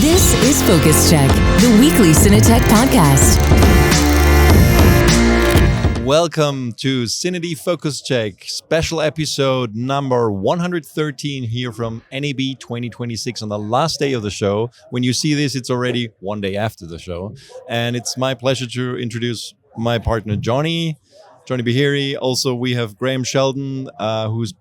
This is Focus Check, the weekly Cinetech podcast. Welcome to CineD Focus Check, special episode number 113 here from NAB 2026 on the last day of the show. When you see this, it's already one day after the show. And it's my pleasure to introduce my partner, Johnny Behiri. Also, we have Graham Sheldon, who's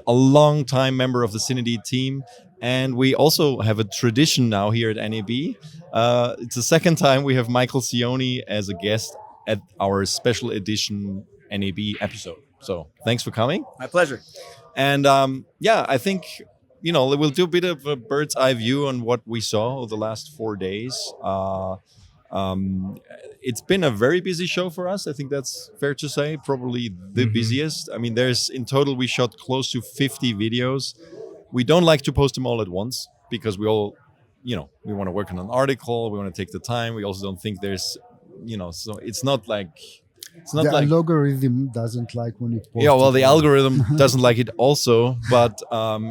a long-time member of the CineD team. And we also have a tradition now here at NAB. It's the second time we have Michael Cioni as a guest at our special edition NAB episode. So thanks for coming. My pleasure. And I think, we'll do a bit of a bird's eye view on what we saw over the last 4 days. It's been a very busy show for us. I think that's fair to say, probably the busiest. I mean, in total, we shot close to 50 videos. We don't like to post them all at once because we all, we want to work on an article. We want to take the time. We also don't think there's, so it's not like... The algorithm doesn't like when you post. Yeah, well, the algorithm doesn't like it also, but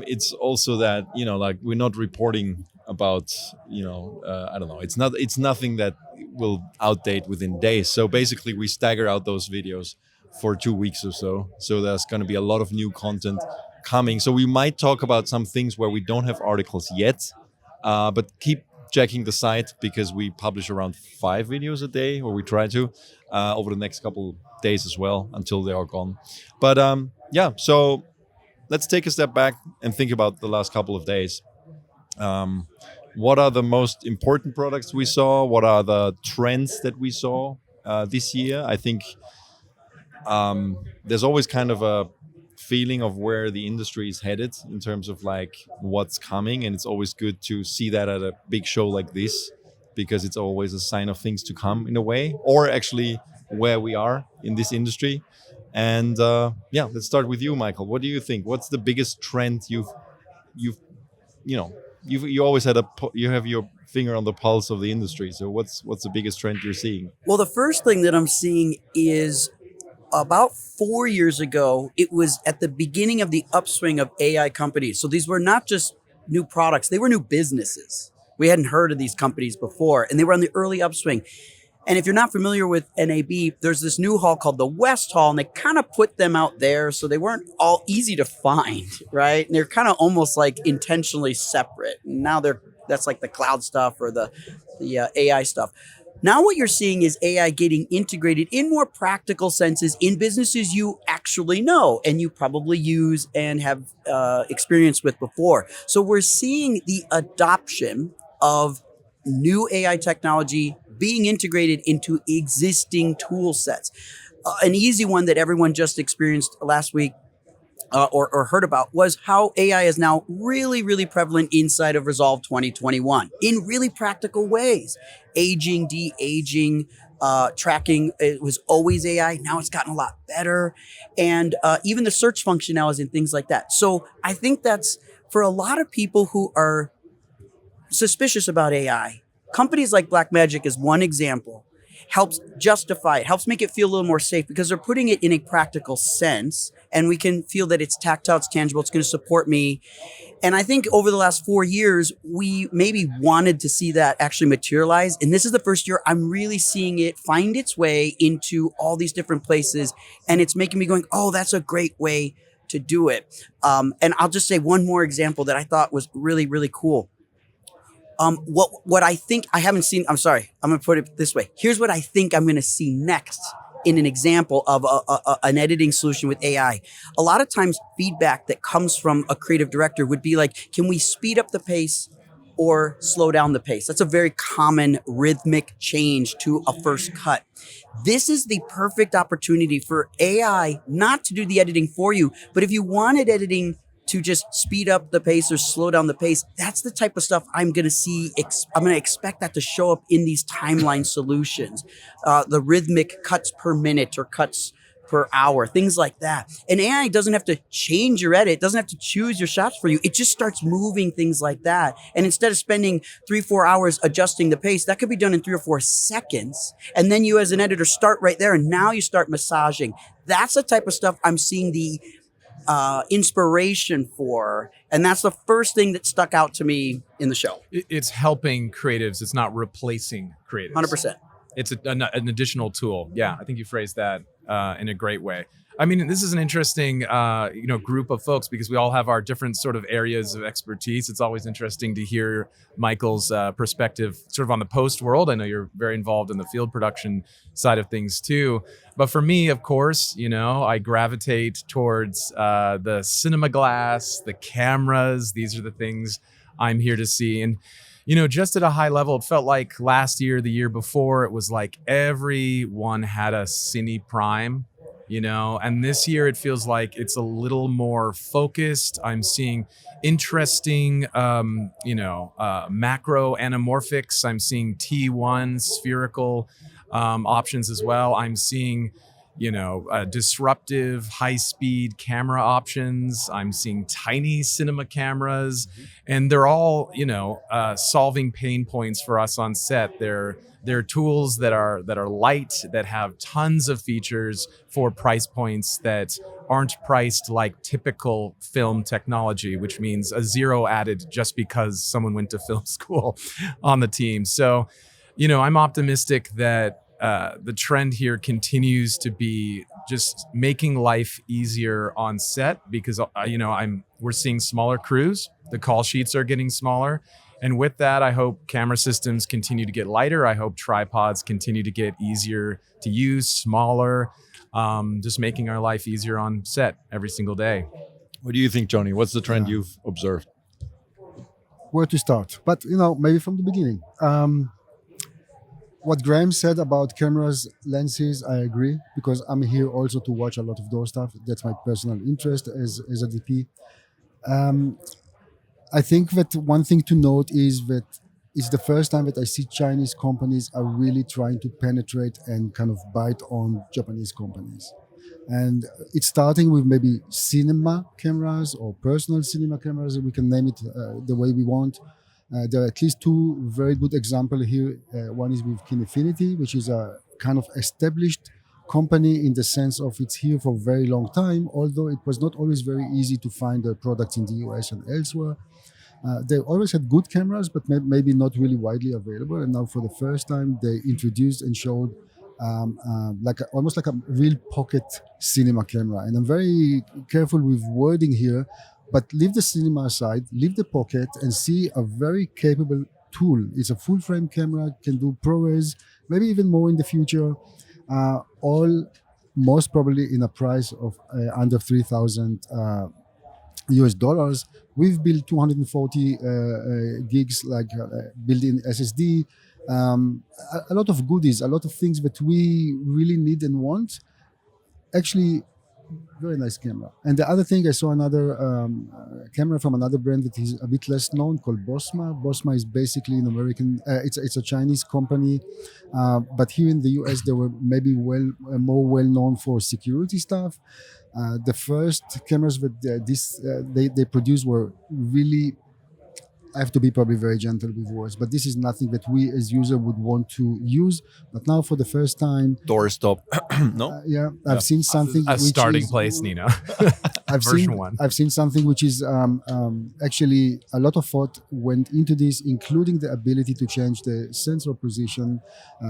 it's also that, we're not reporting about, I don't know. It's nothing that will outdate within days. So basically we stagger out those videos for 2 weeks or so. So there's going to be a lot of new content coming. So we might talk about some things where we don't have articles yet, but keep checking the site because we publish around 5 videos a day, or we try to, over the next couple days as well until they are gone. But so let's take a step back and think about the last couple of days. What are the most important products we saw? What are the trends that we saw this year? I think there's always kind of a feeling of where the industry is headed in terms of like what's coming, and it's always good to see that at a big show like this because it's always a sign of things to come in a way, or actually where we are in this industry. And let's start with you, Michael. What do you think? What's the biggest trend you always you have your finger on the pulse of the industry. So what's the biggest trend you're seeing? Well, the first thing that I'm seeing is about 4 years ago, it was at the beginning of the upswing of AI companies. So these were not just new products, they were new businesses. We hadn't heard of these companies before, and they were on the early upswing. And if you're not familiar with NAB, there's this new hall called the West Hall, and they kind of put them out there so they weren't all easy to find, right? And they're kind of almost like intentionally separate. And now that's like the cloud stuff or the AI stuff. Now what you're seeing is AI getting integrated in more practical senses in businesses you actually know and you probably use and have experience with before. So we're seeing the adoption of new AI technology being integrated into existing tool sets. An easy one that everyone just experienced last week or heard about was how AI is now really, really prevalent inside of Resolve 2021 in really practical ways. Aging, de-aging, tracking, it was always AI. Now it's gotten a lot better. And even the search functionalities and things like that. So I think that's for a lot of people who are suspicious about AI. Companies like Blackmagic is one example. Helps justify it, helps make it feel a little more safe because they're putting it in a practical sense and we can feel that it's tactile, it's tangible, it's going to support me. And I think over the last 4 years, we maybe wanted to see that actually materialize. And this is the first year I'm really seeing it find its way into all these different places. And it's making me going, oh, that's a great way to do it. And I'll just say one more example that I thought was really, really cool. What I think I haven't seen, I'm sorry, I'm going to put it this way. Here's what I think I'm going to see next in an example of an editing solution with AI. A lot of times feedback that comes from a creative director would be like, can we speed up the pace or slow down the pace? That's a very common rhythmic change to a first cut. This is the perfect opportunity for AI not to do the editing for you, but if you wanted editing to just speed up the pace or slow down the pace, that's the type of stuff I'm going to see. I'm going to expect that to show up in these timeline solutions, the rhythmic cuts per minute or cuts per hour, things like that. And AI doesn't have to change your edit, doesn't have to choose your shots for you. It just starts moving things like that. And instead of spending 3-4 hours adjusting the pace, that could be done in 3 or 4 seconds. And then you as an editor start right there and now you start massaging. That's the type of stuff I'm seeing the inspiration for. And that's the first thing that stuck out to me in the show. It's helping creatives. It's not replacing creatives. 100%. It's an additional tool. Yeah, I think you phrased that in a great way. I mean, this is an interesting, group of folks because we all have our different sort of areas of expertise. It's always interesting to hear Michael's perspective sort of on the post world. I know you're very involved in the field production side of things too. But for me, of course, I gravitate towards the cinema glass, the cameras. These are the things I'm here to see. And just at a high level, it felt like last year, the year before, it was like everyone had a Cine Prime, and this year it feels like it's a little more focused. I'm seeing interesting, macro anamorphics. I'm seeing T1 spherical options as well. I'm seeing disruptive high-speed camera options. I'm seeing tiny cinema cameras, and they're all, solving pain points for us on set. They're tools that are light, that have tons of features for price points that aren't priced like typical film technology, which means a zero added just because someone went to film school on the team. So, I'm optimistic that the trend here continues to be just making life easier on set because, we're seeing smaller crews. The call sheets are getting smaller. And with that, I hope camera systems continue to get lighter. I hope tripods continue to get easier to use, smaller, just making our life easier on set every single day. What do you think, Johnny? What's the trend you've observed? Where to start? But, maybe from the beginning. What Graham said about cameras, lenses, I agree, because I'm here also to watch a lot of those stuff. That's my personal interest as a DP. I think that one thing to note is that it's the first time that I see Chinese companies are really trying to penetrate and kind of bite on Japanese companies. And it's starting with maybe cinema cameras or personal cinema cameras, we can name it the way we want. There are at least two very good examples here. One is with Kinefinity, which is a kind of established company in the sense of it's here for a very long time, although it was not always very easy to find their products in the US and elsewhere. They always had good cameras, but maybe not really widely available. And now for the first time, they introduced and showed almost like a real pocket cinema camera. And I'm very careful with wording here, but leave the cinema aside, leave the pocket and see a very capable tool. It's a full frame camera, can do ProRes, maybe even more in the future. All most probably in a price of under 3,000 US dollars. We've built 240 gigs, built-in SSD, a lot of goodies, a lot of things that we really need and want. Actually, very nice camera. And the other thing, I saw another camera from another brand that is a bit less known called Bosma. Bosma is basically an American, it's a Chinese company, but here in the US, they were maybe more well known for security stuff. The first cameras that they produced were really, I have to be probably very gentle with words, but this is nothing that we as user would want to use. But now for the first time, Doorstop. No? I've seen something. A starting place, Nino. I've seen something which is actually a lot of thought went into this, including the ability to change the sensor position,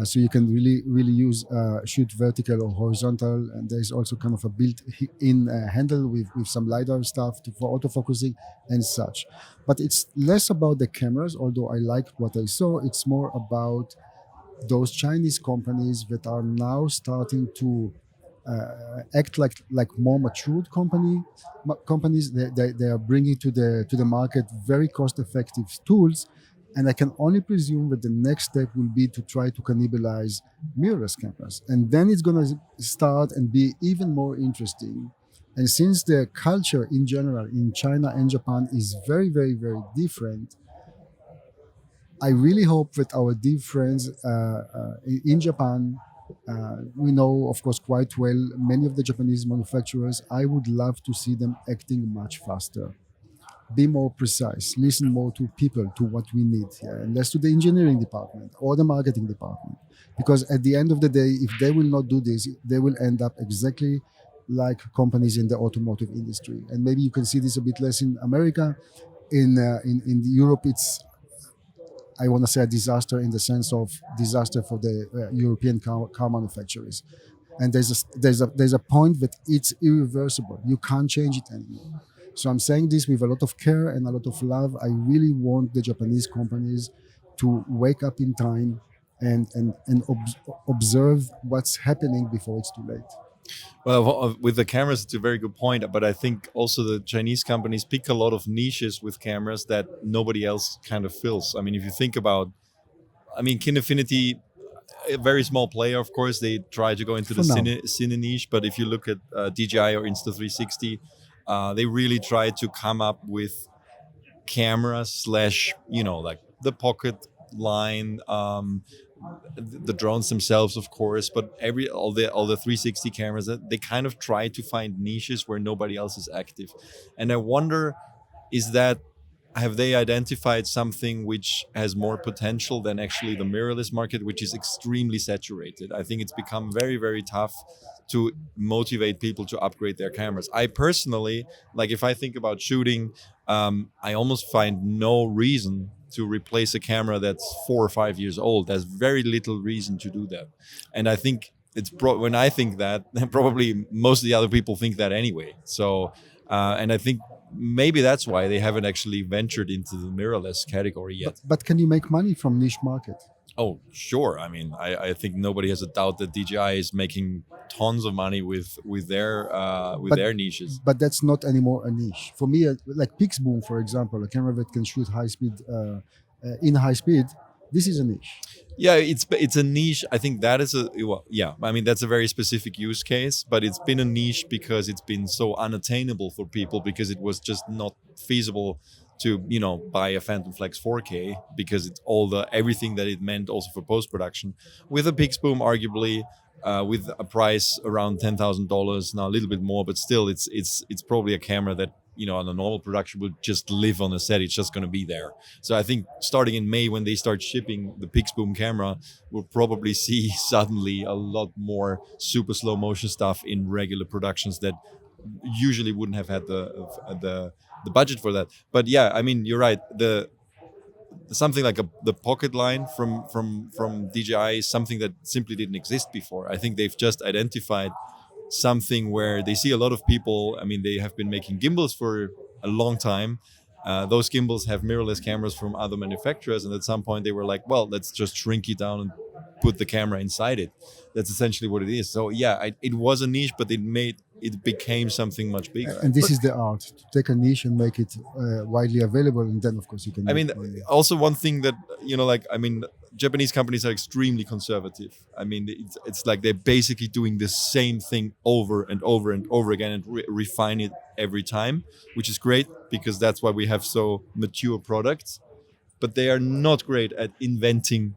so you can really use shoot vertical or horizontal. And there is also kind of a built-in handle with some LiDAR stuff for autofocusing and such. But it's less about the cameras, although I liked what I saw. It's more about those Chinese companies that are now starting to act like more matured companies. They are bringing to the market very cost-effective tools, and I can only presume that the next step will be to try to cannibalize mirrorless cameras, and then it's going to start and be even more interesting. And since the culture in general in China and Japan is very, very, very different, I really hope that our dear friends in Japan, we know, of course, quite well many of the Japanese manufacturers. I would love to see them acting much faster, be more precise, listen more to people, to what we need, and less to the engineering department or the marketing department. Because at the end of the day, if they will not do this, they will end up exactly like companies in the automotive industry. And maybe you can see this a bit less in America. In Europe, it's, I want to say, a disaster in the sense of disaster for the European car manufacturers. And there's a point that it's irreversible. You can't change it anymore. So I'm saying this with a lot of care and a lot of love. I really want the Japanese companies to wake up in time and observe what's happening before it's too late. Well, with the cameras, it's a very good point. But I think also the Chinese companies pick a lot of niches with cameras that nobody else kind of fills. I mean, if you think about, Kinefinity, a very small player, of course, they try to go into the cine niche. But if you look at DJI or Insta360, they really try to come up with cameras / like the pocket line, the drones themselves, of course, but all the 360 cameras, they kind of try to find niches where nobody else is active. And I wonder, have they identified something which has more potential than actually the mirrorless market, which is extremely saturated? I think it's become very, very tough to motivate people to upgrade their cameras. I personally, if I think about shooting, I almost find no reason to replace a camera that's 4 or 5 years old. There's very little reason to do that. And I think when I think that, probably most of the other people think that anyway. So, and I think maybe that's why they haven't actually ventured into the mirrorless category yet. But can you make money from niche market? Oh, sure. I think nobody has a doubt that DJI is making tons of money with their niches. But that's not anymore a niche. For me, like PixBoom, for example, a camera that can shoot high speed in high speed, this is a niche. Yeah, it's a niche. I think that is that's a very specific use case, but it's been a niche because it's been so unattainable for people, because it was just not feasible to buy a Phantom Flex 4K, because it's everything that it meant also for post-production. With a PixBoom, arguably, with a price around $10,000, now a little bit more, but still it's probably a camera that on a normal production would just live on a set. It's just going to be there. So I think starting in May, when they start shipping the PixBoom camera, we'll probably see suddenly a lot more super slow motion stuff in regular productions that usually wouldn't have had the budget for that. But yeah, you're right. Something like the pocket line from DJI is something that simply didn't exist before. I think they've just identified something where they see a lot of people. They have been making gimbals for a long time. Those gimbals have mirrorless cameras from other manufacturers, and at some point they were like, well, let's just shrink it down and put the camera inside it. That's essentially what it is. So yeah, it was a niche, but it became something much bigger. And this is the art, to take a niche and make it widely available, and then of course you can also one thing that Japanese companies are extremely conservative. It's like they're basically doing the same thing over and over and over again and refine it every time, which is great, because that's why we have so mature products. But they are not great at inventing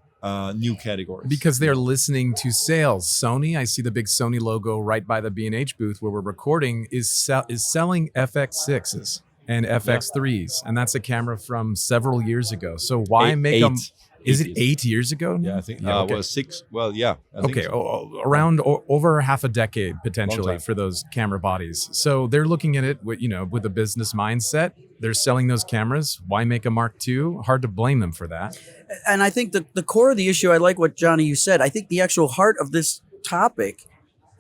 new categories. Because they're listening to sales. Sony, I see the big Sony logo right by the B&H booth where we're recording, is selling FX6s and FX3s. And that's a camera from several years ago. So why make them... Is it 8 years ago? Yeah, I think okay. 6. Well, yeah. Okay, so. Around over half a decade potentially for those camera bodies. So they're looking at it with a business mindset. They're selling those cameras. Why make a Mark II? Hard to blame them for that. And I think the core of the issue, I like what Johnny you said. I think the actual heart of this topic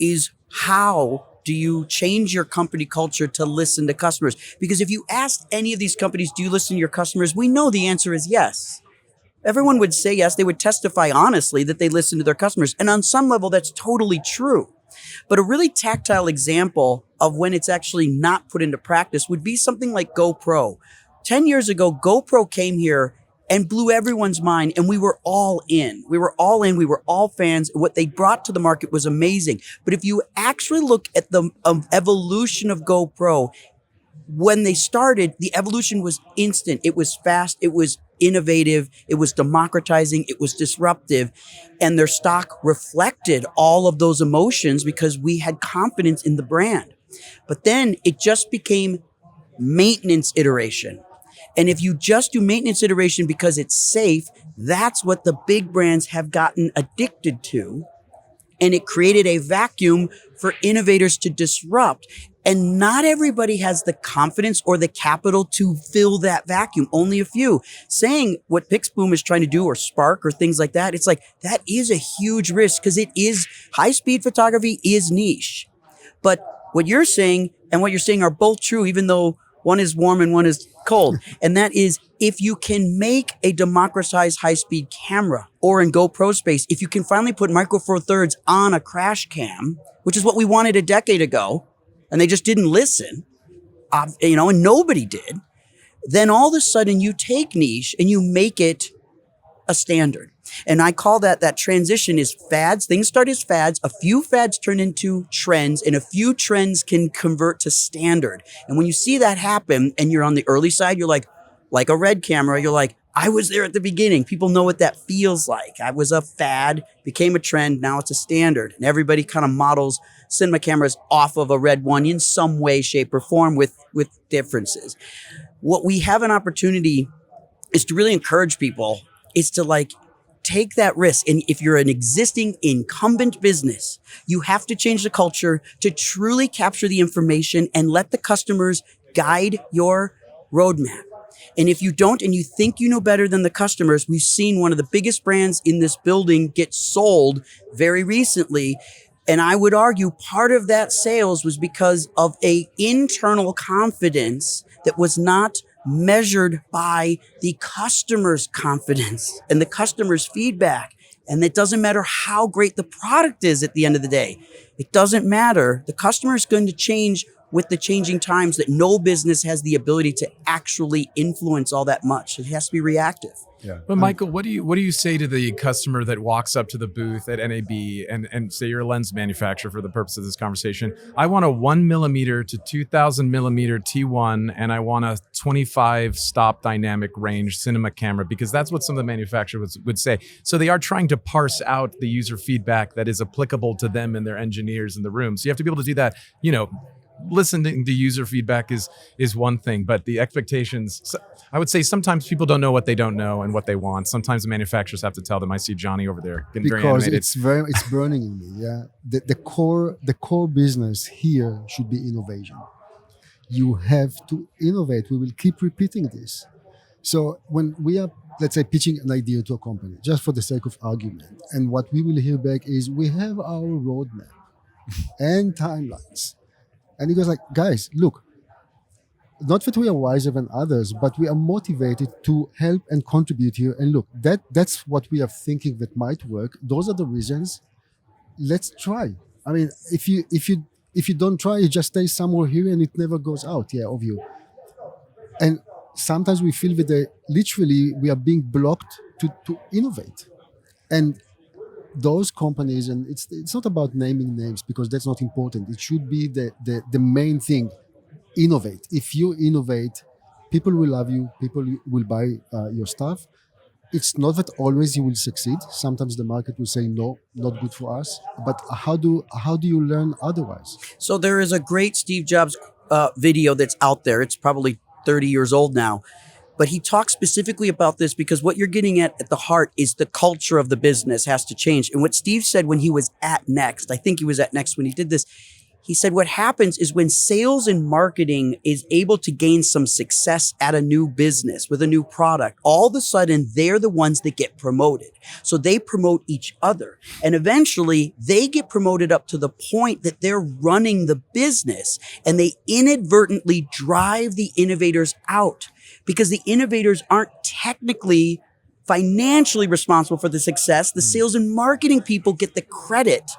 is how do you change your company culture to listen to customers? Because if you asked any of these companies, do you listen to your customers? We know the answer is yes. Everyone would say yes. They would testify honestly that they listen to their customers. And on some level, that's totally true. But a really tactile example of when it's actually not put into practice would be something like GoPro. 10 years ago, GoPro came here and blew everyone's mind, and we were all in. We were all fans. What they brought to the market was amazing. But if you actually look at the evolution of GoPro, when they started, the evolution was instant. It was fast. It was innovative. It was democratizing. It was disruptive. And their stock reflected all of those emotions because we had confidence in the brand. But then it just became maintenance iteration. And if you just do maintenance iteration because it's safe, that's what the big brands have gotten addicted to. And it created a vacuum for innovators to disrupt. And not everybody has the confidence or the capital to fill that vacuum. Only a few. Saying what PixBoom is trying to do, or Spark or things like that, it's like, that is a huge risk, because it is, high-speed photography is niche. But what you're saying and what you're saying are both true, even though one is warm and one is cold. And that is, if you can make a democratized high-speed camera, or in GoPro space, if you can finally put Micro Four Thirds on a crash cam, which is what we wanted a decade ago, and they just didn't listen, and nobody did, then all of a sudden you take niche and you make it a standard. And I call that transition is fads. Things start as fads. A few fads turn into trends, and a few trends can convert to standard. And when you see that happen and you're on the early side, you're like a Red camera, you're like, I was there at the beginning. People know what that feels like. I was a fad, became a trend, now it's a standard. And everybody kind of models cinema cameras off of a Red one in some way, shape, or form with differences. What we have an opportunity is to really encourage people is to take that risk. And if you're an existing incumbent business, you have to change the culture to truly capture the information and let the customers guide your roadmap. And if you don't, and you think you know better than the customers, we've seen one of the biggest brands in this building get sold very recently. And I would argue part of that sales was because of a internal confidence that was not measured by the customer's confidence and the customer's feedback. And it doesn't matter how great the product is at the end of the day. It doesn't matter. The customer is going to change with the changing times, that no business has the ability to actually influence all that much. It has to be reactive. Yeah. But Michael, what do you say to the customer that walks up to the booth at NAB and say you're a lens manufacturer for the purpose of this conversation? I want a 1mm to 2000 millimeter T1, and I want a 25 stop dynamic range cinema camera, because that's what some of the manufacturers would say. So they are trying to parse out the user feedback that is applicable to them and their engineers in the room. So you have to be able to do that, listening to user feedback is one thing, but the expectations, I would say sometimes people don't know what they don't know and what they want. Sometimes the manufacturers have to tell them. I see Johnny over there getting very animated. It's burning in me. Yeah, the core business here should be innovation. You have to innovate. We will keep repeating this. So when we are, let's say, pitching an idea to a company, just for the sake of argument, and what we will hear back is, we have our roadmap and timelines. And he goes like, guys, look, not that we are wiser than others, but we are motivated to help and contribute here. And look, that's what we are thinking that might work. Those are the reasons. Let's try. I mean, if you don't try, you just stay somewhere here and it never goes out of you. And sometimes we feel that literally we are being blocked to innovate. And those companies, and it's not about naming names, because that's not important. It should be the main thing. Innovate. If you innovate, people will love you. People will buy your stuff. It's not that always you will succeed. Sometimes the market will say no, not good for us. But how do you learn otherwise? So there is a great Steve Jobs video that's out there. It's probably 30 years old now. But he talks specifically about this because what you're getting at the heart is the culture of the business has to change. And what Steve said when he was at Next, I think he was at Next when he did this, he said what happens is when sales and marketing is able to gain some success at a new business with a new product, all of a sudden they're the ones that get promoted. So they promote each other. And eventually they get promoted up to the point that they're running the business, and they inadvertently drive the innovators out, because the innovators aren't technically financially responsible for the success. The sales and marketing people get the credit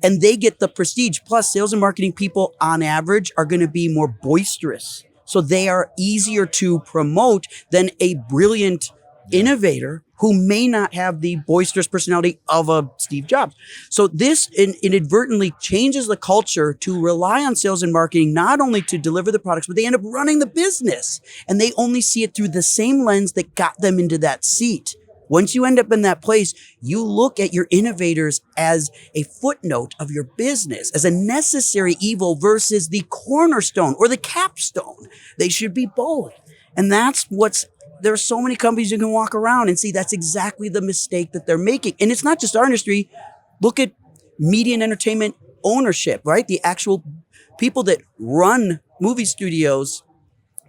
and they get the prestige. Plus, sales and marketing people on average are going to be more boisterous. So they are easier to promote than a brilliant innovator who may not have the boisterous personality of a Steve Jobs. So this inadvertently changes the culture to rely on sales and marketing, not only to deliver the products, but they end up running the business. And they only see it through the same lens that got them into that seat. Once you end up in that place, you look at your innovators as a footnote of your business, as a necessary evil versus the cornerstone or the capstone. They should be both. And there are so many companies you can walk around and see that's exactly the mistake that they're making. And it's not just our industry. Look at media and entertainment ownership, right? The actual people that run movie studios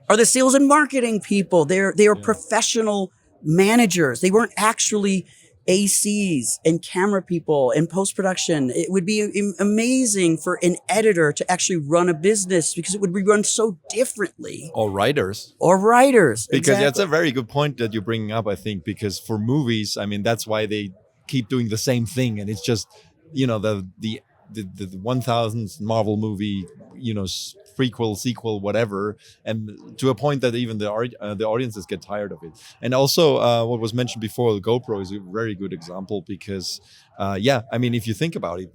are the sales and marketing people. They are professional managers. They weren't actually ACs and camera people and post-production. It would be amazing for an editor to actually run a business because it would be run so differently. Or writers. Because exactly. That's a very good point that you're bringing up, I think, because for movies, I mean, that's why they keep doing the same thing. And it's just, the 1000th Marvel movie, prequel, sequel, whatever, and to a point that even the audiences get tired of it. And also, what was mentioned before, the GoPro is a very good example because, I mean, if you think about it,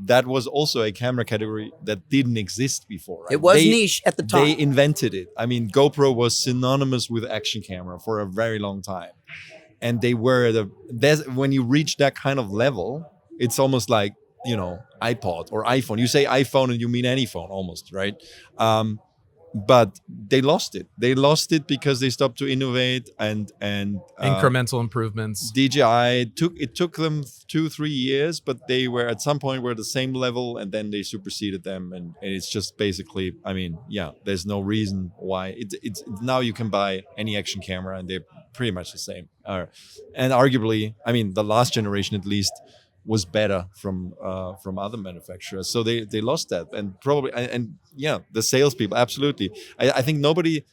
that was also a camera category that didn't exist before. Right? It was niche at the time. They invented it. I mean, GoPro was synonymous with action camera for a very long time, and they were when you reach that kind of level, it's almost like, iPod or iPhone. You say iPhone and you mean any phone almost, right? But they lost it. They lost it because they stopped to innovate and incremental improvements. DJI took them 2-3 years, but they were at some point were at the same level, and then they superseded them, and it's just basically, I mean, there's no reason why it's now you can buy any action camera and they're pretty much the same. And arguably, I mean, the last generation at least was better from other manufacturers, so they lost that, and probably the salespeople, absolutely. I think nobody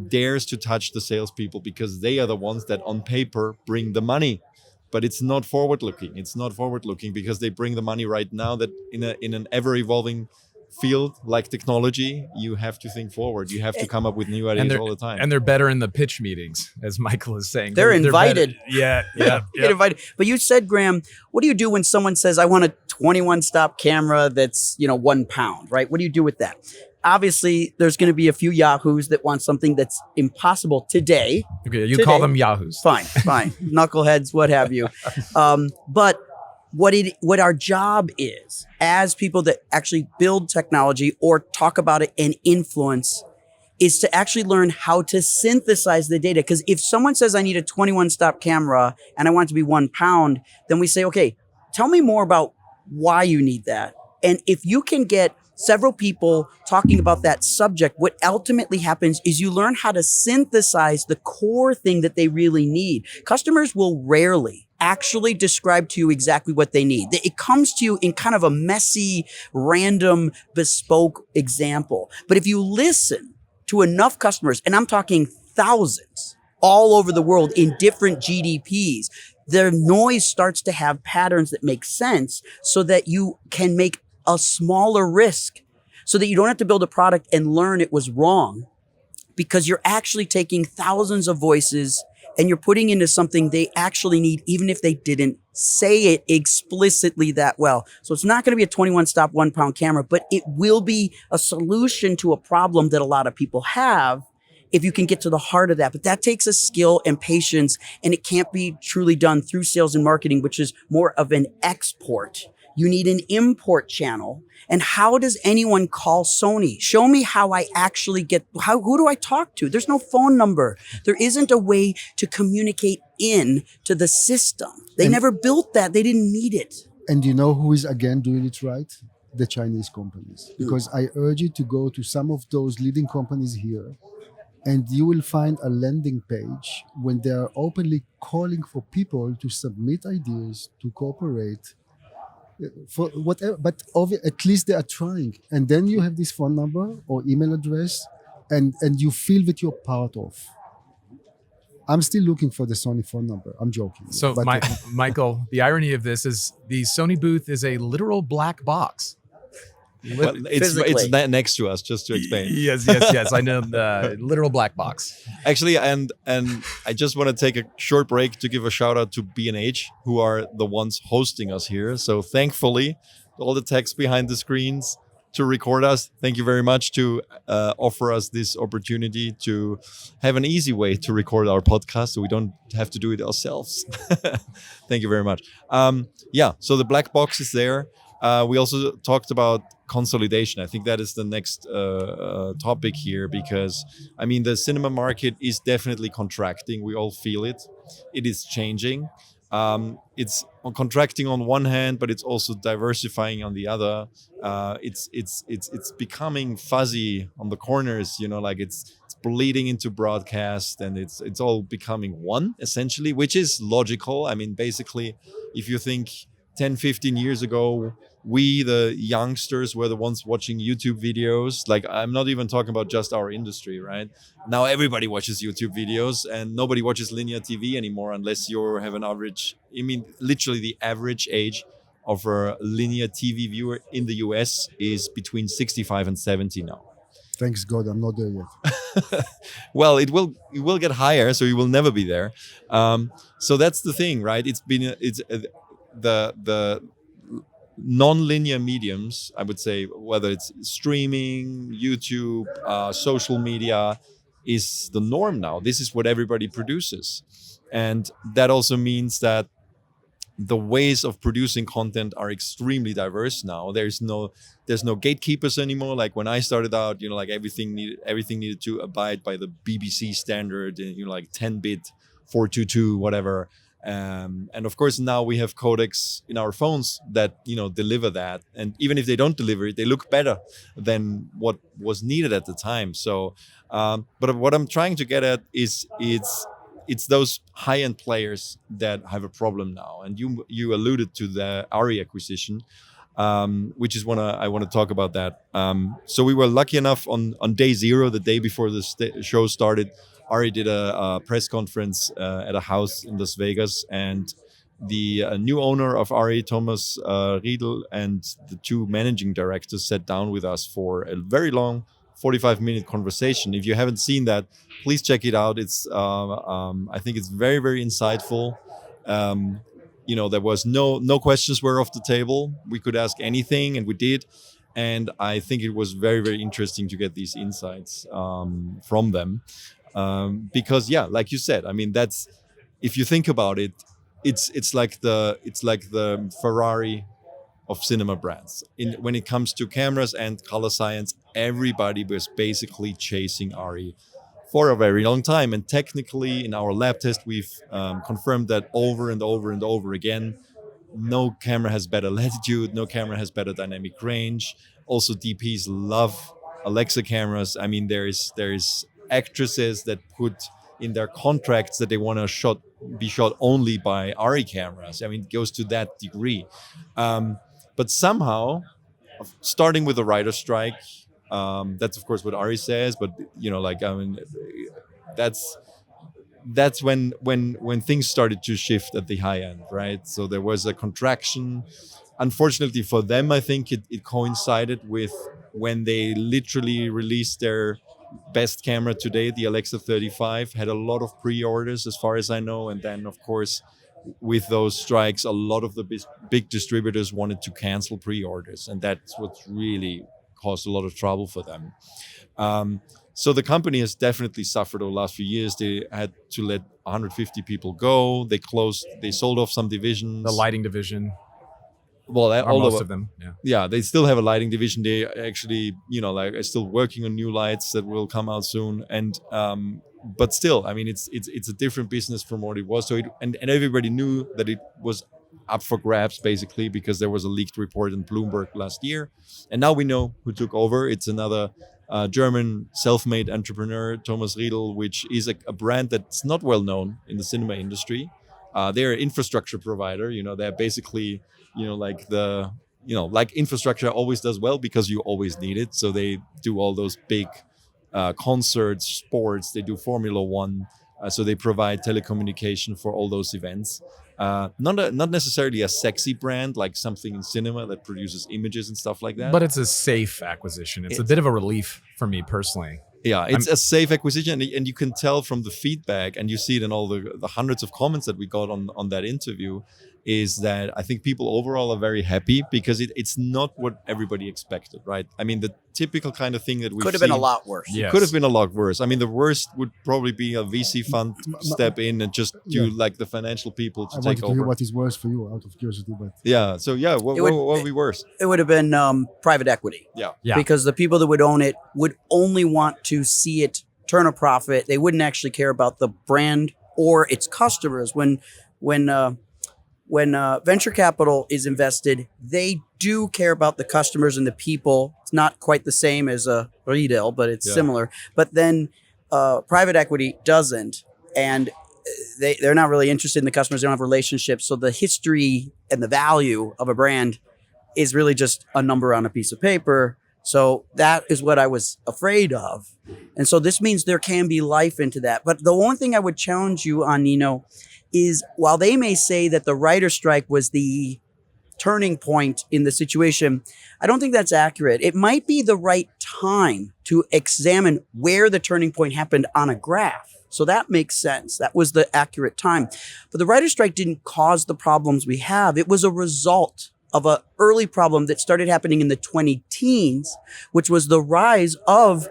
dares to touch the salespeople because they are the ones that on paper bring the money, but it's not forward looking. It's not forward looking because they bring the money right now. That in an ever evolving field like technology, you have to think forward. You have to come up with new ideas all the time. And they're better in the pitch meetings, as Michael is saying. They're invited. Yeah. Get invited. But you said, Graham, what do you do when someone says, I want a 21 stop camera that's, 1 pound, right? What do you do with that? Obviously, there's going to be a few yahoos that want something that's impossible today. Okay, you call them yahoos. Fine. Knuckleheads, what have you. But what our job is as people that actually build technology or talk about it and influence is to actually learn how to synthesize the data. Because if someone says I need a 21 stop camera and I want it to be 1 pound, then we say, okay, tell me more about why you need that. And if you can get several people talking about that subject, what ultimately happens is you learn how to synthesize the core thing that they really need. Customers will rarely actually describe to you exactly what they need. It comes to you in kind of a messy, random, bespoke example. But if you listen to enough customers, and I'm talking thousands all over the world in different GDPs, their noise starts to have patterns that make sense so that you can make a smaller risk, so that you don't have to build a product and learn it was wrong, because you're actually taking thousands of voices and you're putting into something they actually need, even if they didn't say it explicitly that well. So it's not going to be a 21 stop 1 pound camera, but it will be a solution to a problem that a lot of people have if you can get to the heart of that. But that takes a skill and patience, and it can't be truly done through sales and marketing, which is more of an export. You need an import channel. And how does anyone call Sony? Show me how I actually who do I talk to? There's no phone number. There isn't a way to communicate in to the system. They never built that. They didn't need it. And you know who is again doing it right? The Chinese companies. Because I urge you to go to some of those leading companies here, and you will find a landing page when they are openly calling for people to submit ideas, to cooperate, for whatever, but at least they are trying. And then you have this phone number or email address, and you feel that you're part of. I'm still looking for the Sony phone number. I'm joking. So, Michael, the irony of this is the Sony booth is a literal black box. Well, it's next to us, just to explain. Yes. I know, the literal black box. Actually, and I just want to take a short break to give a shout out to B&H, who are the ones hosting us here. So thankfully, all the techs behind the screens to record us. Thank you very much to offer us this opportunity to have an easy way to record our podcast, so we don't have to do it ourselves. Thank you very much. So the black box is there. We also talked about consolidation. I think that is the next topic here, because I mean the cinema market is definitely contracting. We all feel it. It is changing. it's contracting on one hand, but it's also diversifying on the other. It's becoming fuzzy on the corners, like it's bleeding into broadcast, and it's all becoming one essentially, which is logical. I mean, basically, if you think 10, 15 years ago, we, the youngsters, were the ones watching YouTube videos. Like, I'm not even talking about just our industry, right? Now everybody watches YouTube videos, and nobody watches linear TV anymore unless you have an average. I mean, literally the average age of a linear TV viewer in the US is between 65 and 70 now. Thanks God, I'm not there yet. Well, it will get higher, so you will never be there. So that's the thing, right? The non-linear mediums, I would say, whether it's streaming, YouTube, social media, is the norm now. This is what everybody produces, and that also means that the ways of producing content are extremely diverse now. There's no gatekeepers anymore. Like when I started out, like everything needed to abide by the BBC standard, like 10-bit 422 whatever. And of course now we have codecs in our phones that deliver that, and even if they don't deliver it, they look better than what was needed at the time. So but what I'm trying to get at is it's those high-end players that have a problem now, and you alluded to the ARRI acquisition, which is I want to talk about that. So we were lucky enough on day zero, the day before the show started. ARRI did a press conference at a house in Las Vegas, and the new owner of ARRI, Thomas Riedel, and the two managing directors sat down with us for a very long 45-minute conversation. If you haven't seen that, please check it out. It's I think it's very, very insightful. There was no questions were off the table. We could ask anything, and we did. And I think it was very, very interesting to get these insights from them. Because like you said, I mean, that's, if you think about it, it's like the Ferrari of cinema brands. When it comes to cameras and color science, everybody was basically chasing ARRI for a very long time. And technically, in our lab test, we've confirmed that over and over and over again. No camera has better latitude. No camera has better dynamic range. Also, DPs love Alexa cameras. I mean, there's actresses that put in their contracts that they want to be shot only by ARRI cameras. I mean, it goes to that degree. But somehow, starting with the writer's strike, that's of course what ARRI says. But that's when things started to shift at the high end, right? So there was a contraction. Unfortunately for them, I think it coincided with when they literally released their best camera today, the Alexa 35, had a lot of pre-orders as far as I know. And then, of course, with those strikes, a lot of the big distributors wanted to cancel pre-orders. And that's what's really caused a lot of trouble for them. So the company has definitely suffered over the last few years. They had to let 150 people go. They sold off some divisions. The lighting division. Well, most of them, yeah. Yeah, they still have a lighting division. They actually, are still working on new lights that will come out soon. And but still, I mean, it's a different business from what it was. So and everybody knew that it was up for grabs, basically, because there was a leaked report in Bloomberg last year. And now we know who took over. It's another German self-made entrepreneur, Thomas Riedel, which is a brand that's not well known in the cinema industry. They're an infrastructure provider. They're basically, like infrastructure always does well because you always need it. So they do all those big concerts, sports. They do Formula One. So they provide telecommunication for all those events. Not necessarily a sexy brand, like something in cinema that produces images and stuff like that. But it's a safe acquisition. It's a bit of a relief for me personally. Yeah, it's a safe acquisition, and you can tell from the feedback, and you see it in all the hundreds of comments that we got on that interview, is that I think people overall are very happy because it's not what everybody expected, right? I mean, the typical kind of thing that we could have been a lot worse. Yes. Could have been a lot worse. I mean, the worst would probably be a VC fund step in and just do like the financial people to take over. Hear what is worse for you, out of curiosity, but yeah. So yeah, what would be worse? It would have been private equity. Yeah. Because the people that would own it would only want to see it turn a profit. They wouldn't actually care about the brand or its customers. When when venture capital is invested, they do care about the customers and the people. It's not quite the same as a Riedel, but it's similar. But then private equity doesn't, and they're not really interested in the customers. They don't have relationships. So the history and the value of a brand is really just a number on a piece of paper. So that is what I was afraid of. And so this means there can be life into that. But the one thing I would challenge you on, Nino, is while they may say that the writer's strike was the turning point in the situation, I don't think that's accurate. It might be the right time to examine where the turning point happened on a graph. So that makes sense. That was the accurate time. But the writer's strike didn't cause the problems we have. It was a result of an early problem that started happening in the 2010s, which was the rise of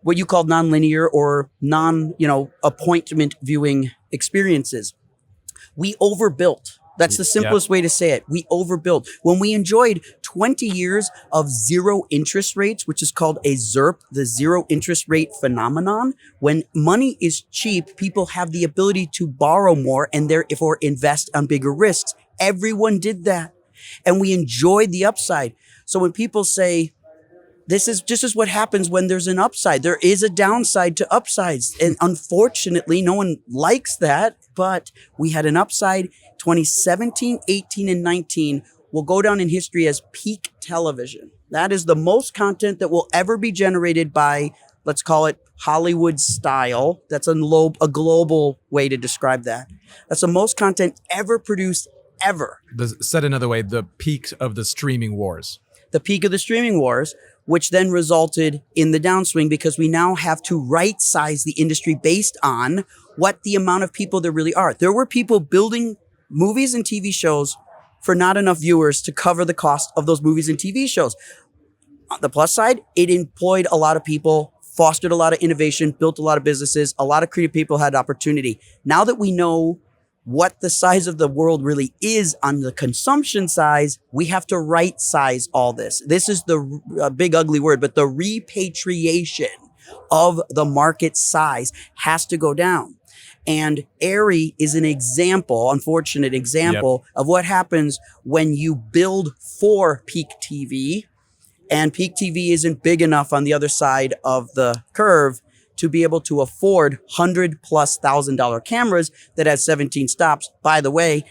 what you called nonlinear or appointment viewing experiences. We overbuilt. That's the simplest way to say it. We overbuilt. When we enjoyed 20 years of zero interest rates, which is called a ZERP, the zero interest rate phenomenon, when money is cheap, people have the ability to borrow more and therefore invest on bigger risks. Everyone did that. And we enjoyed the upside. So when people say, this is just what happens when there's an upside. There is a downside to upsides. And unfortunately, no one likes that. But we had an upside. 2017, 18, and 19 will go down in history as peak television. That is the most content that will ever be generated by, let's call it Hollywood style. That's a global way to describe that. That's the most content ever produced, ever. Said another way, the peak of the streaming wars. The peak of the streaming wars, which then resulted in the downswing because we now have to right size the industry based on what the amount of people there really are. There were people building movies and TV shows for not enough viewers to cover the cost of those movies and TV shows. On the plus side, it employed a lot of people, fostered a lot of innovation, built a lot of businesses, a lot of creative people had opportunity. Now that we know what the size of the world really is on the consumption size, we have to right size all this. This is the big ugly word, but the repatriation of the market size has to go down. And ARRI is an example, unfortunate example of what happens when you build for peak TV and peak TV isn't big enough on the other side of the curve to be able to afford $100,000+ cameras that has 17 stops. By the way,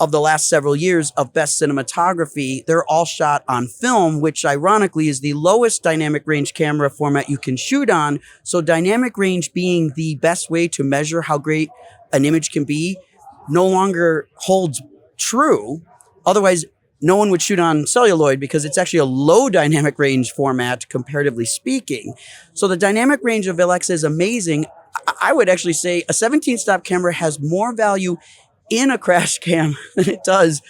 of the last several years of best cinematography, they're all shot on film, which ironically is the lowest dynamic range camera format you can shoot on. So dynamic range being the best way to measure how great an image can be no longer holds true. Otherwise, no one would shoot on celluloid because it's actually a low dynamic range format, comparatively speaking. So the dynamic range of Alexa is amazing. I would actually say a 17-stop camera has more value in a crash cam than it does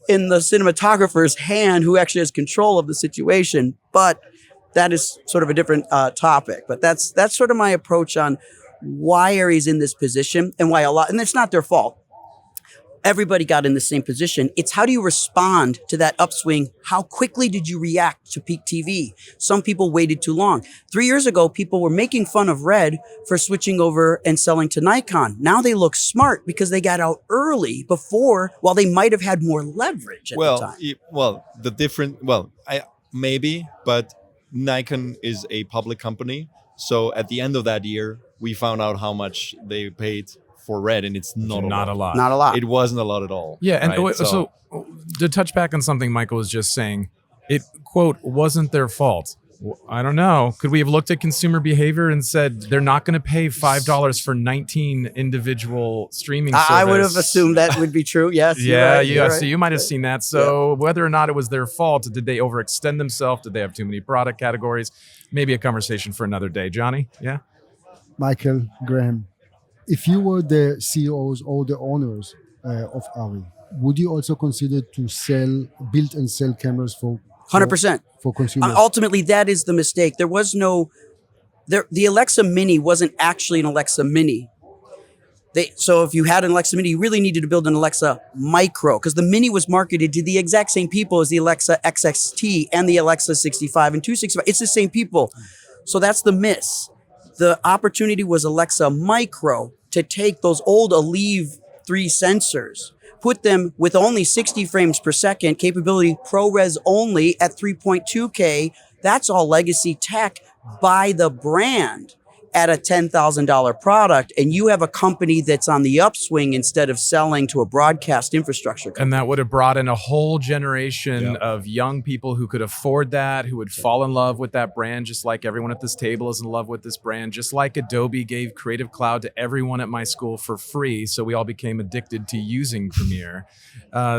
in the cinematographer's hand who actually has control of the situation. But that is sort of a different topic. But that's sort of my approach on why ARRI's in this position and why and it's not their fault. Everybody got in the same position. It's how do you respond to that upswing? How quickly did you react to peak TV? Some people waited too long. 3 years ago, people were making fun of Red for switching over and selling to Nikon. Now they look smart because they got out early before, while they might have had more leverage at the time. Maybe, but Nikon is a public company. So at the end of that year, we found out how much they paid for Red, and it's not a lot. Not a lot. It wasn't a lot at all. Yeah, and right? so to touch back on something Michael was just saying, it, quote, wasn't their fault. I don't know. Could we have looked at consumer behavior and said they're not going to pay $5 for 19 individual streaming services? I would have assumed that would be true. Yes. So you might have seen that. So whether or not it was their fault, did they overextend themselves? Did they have too many product categories? Maybe a conversation for another day. Johnny? Yeah? Michael, Graham, if you were the CEOs or the owners of ARRI, would you also consider to build and sell cameras for 100%. For consumers? Ultimately, that is the mistake. There was the Alexa Mini wasn't actually an Alexa Mini. So if you had an Alexa Mini, you really needed to build an Alexa Micro because the Mini was marketed to the exact same people as the Alexa XXT and the Alexa 65 and 265. It's the same people. So that's the miss. The opportunity was Alexa Micro to take those old Aleve 3 sensors put them with only 60 frames per second, capability ProRes only at 3.2K. That's all legacy tech by the brand at a $10,000 product, and you have a company that's on the upswing instead of selling to a broadcast infrastructure company. And that would have brought in a whole generation of young people who could afford that, who would fall in love with that brand, just like everyone at this table is in love with this brand, just like Adobe gave Creative Cloud to everyone at my school for free, so we all became addicted to using Premiere.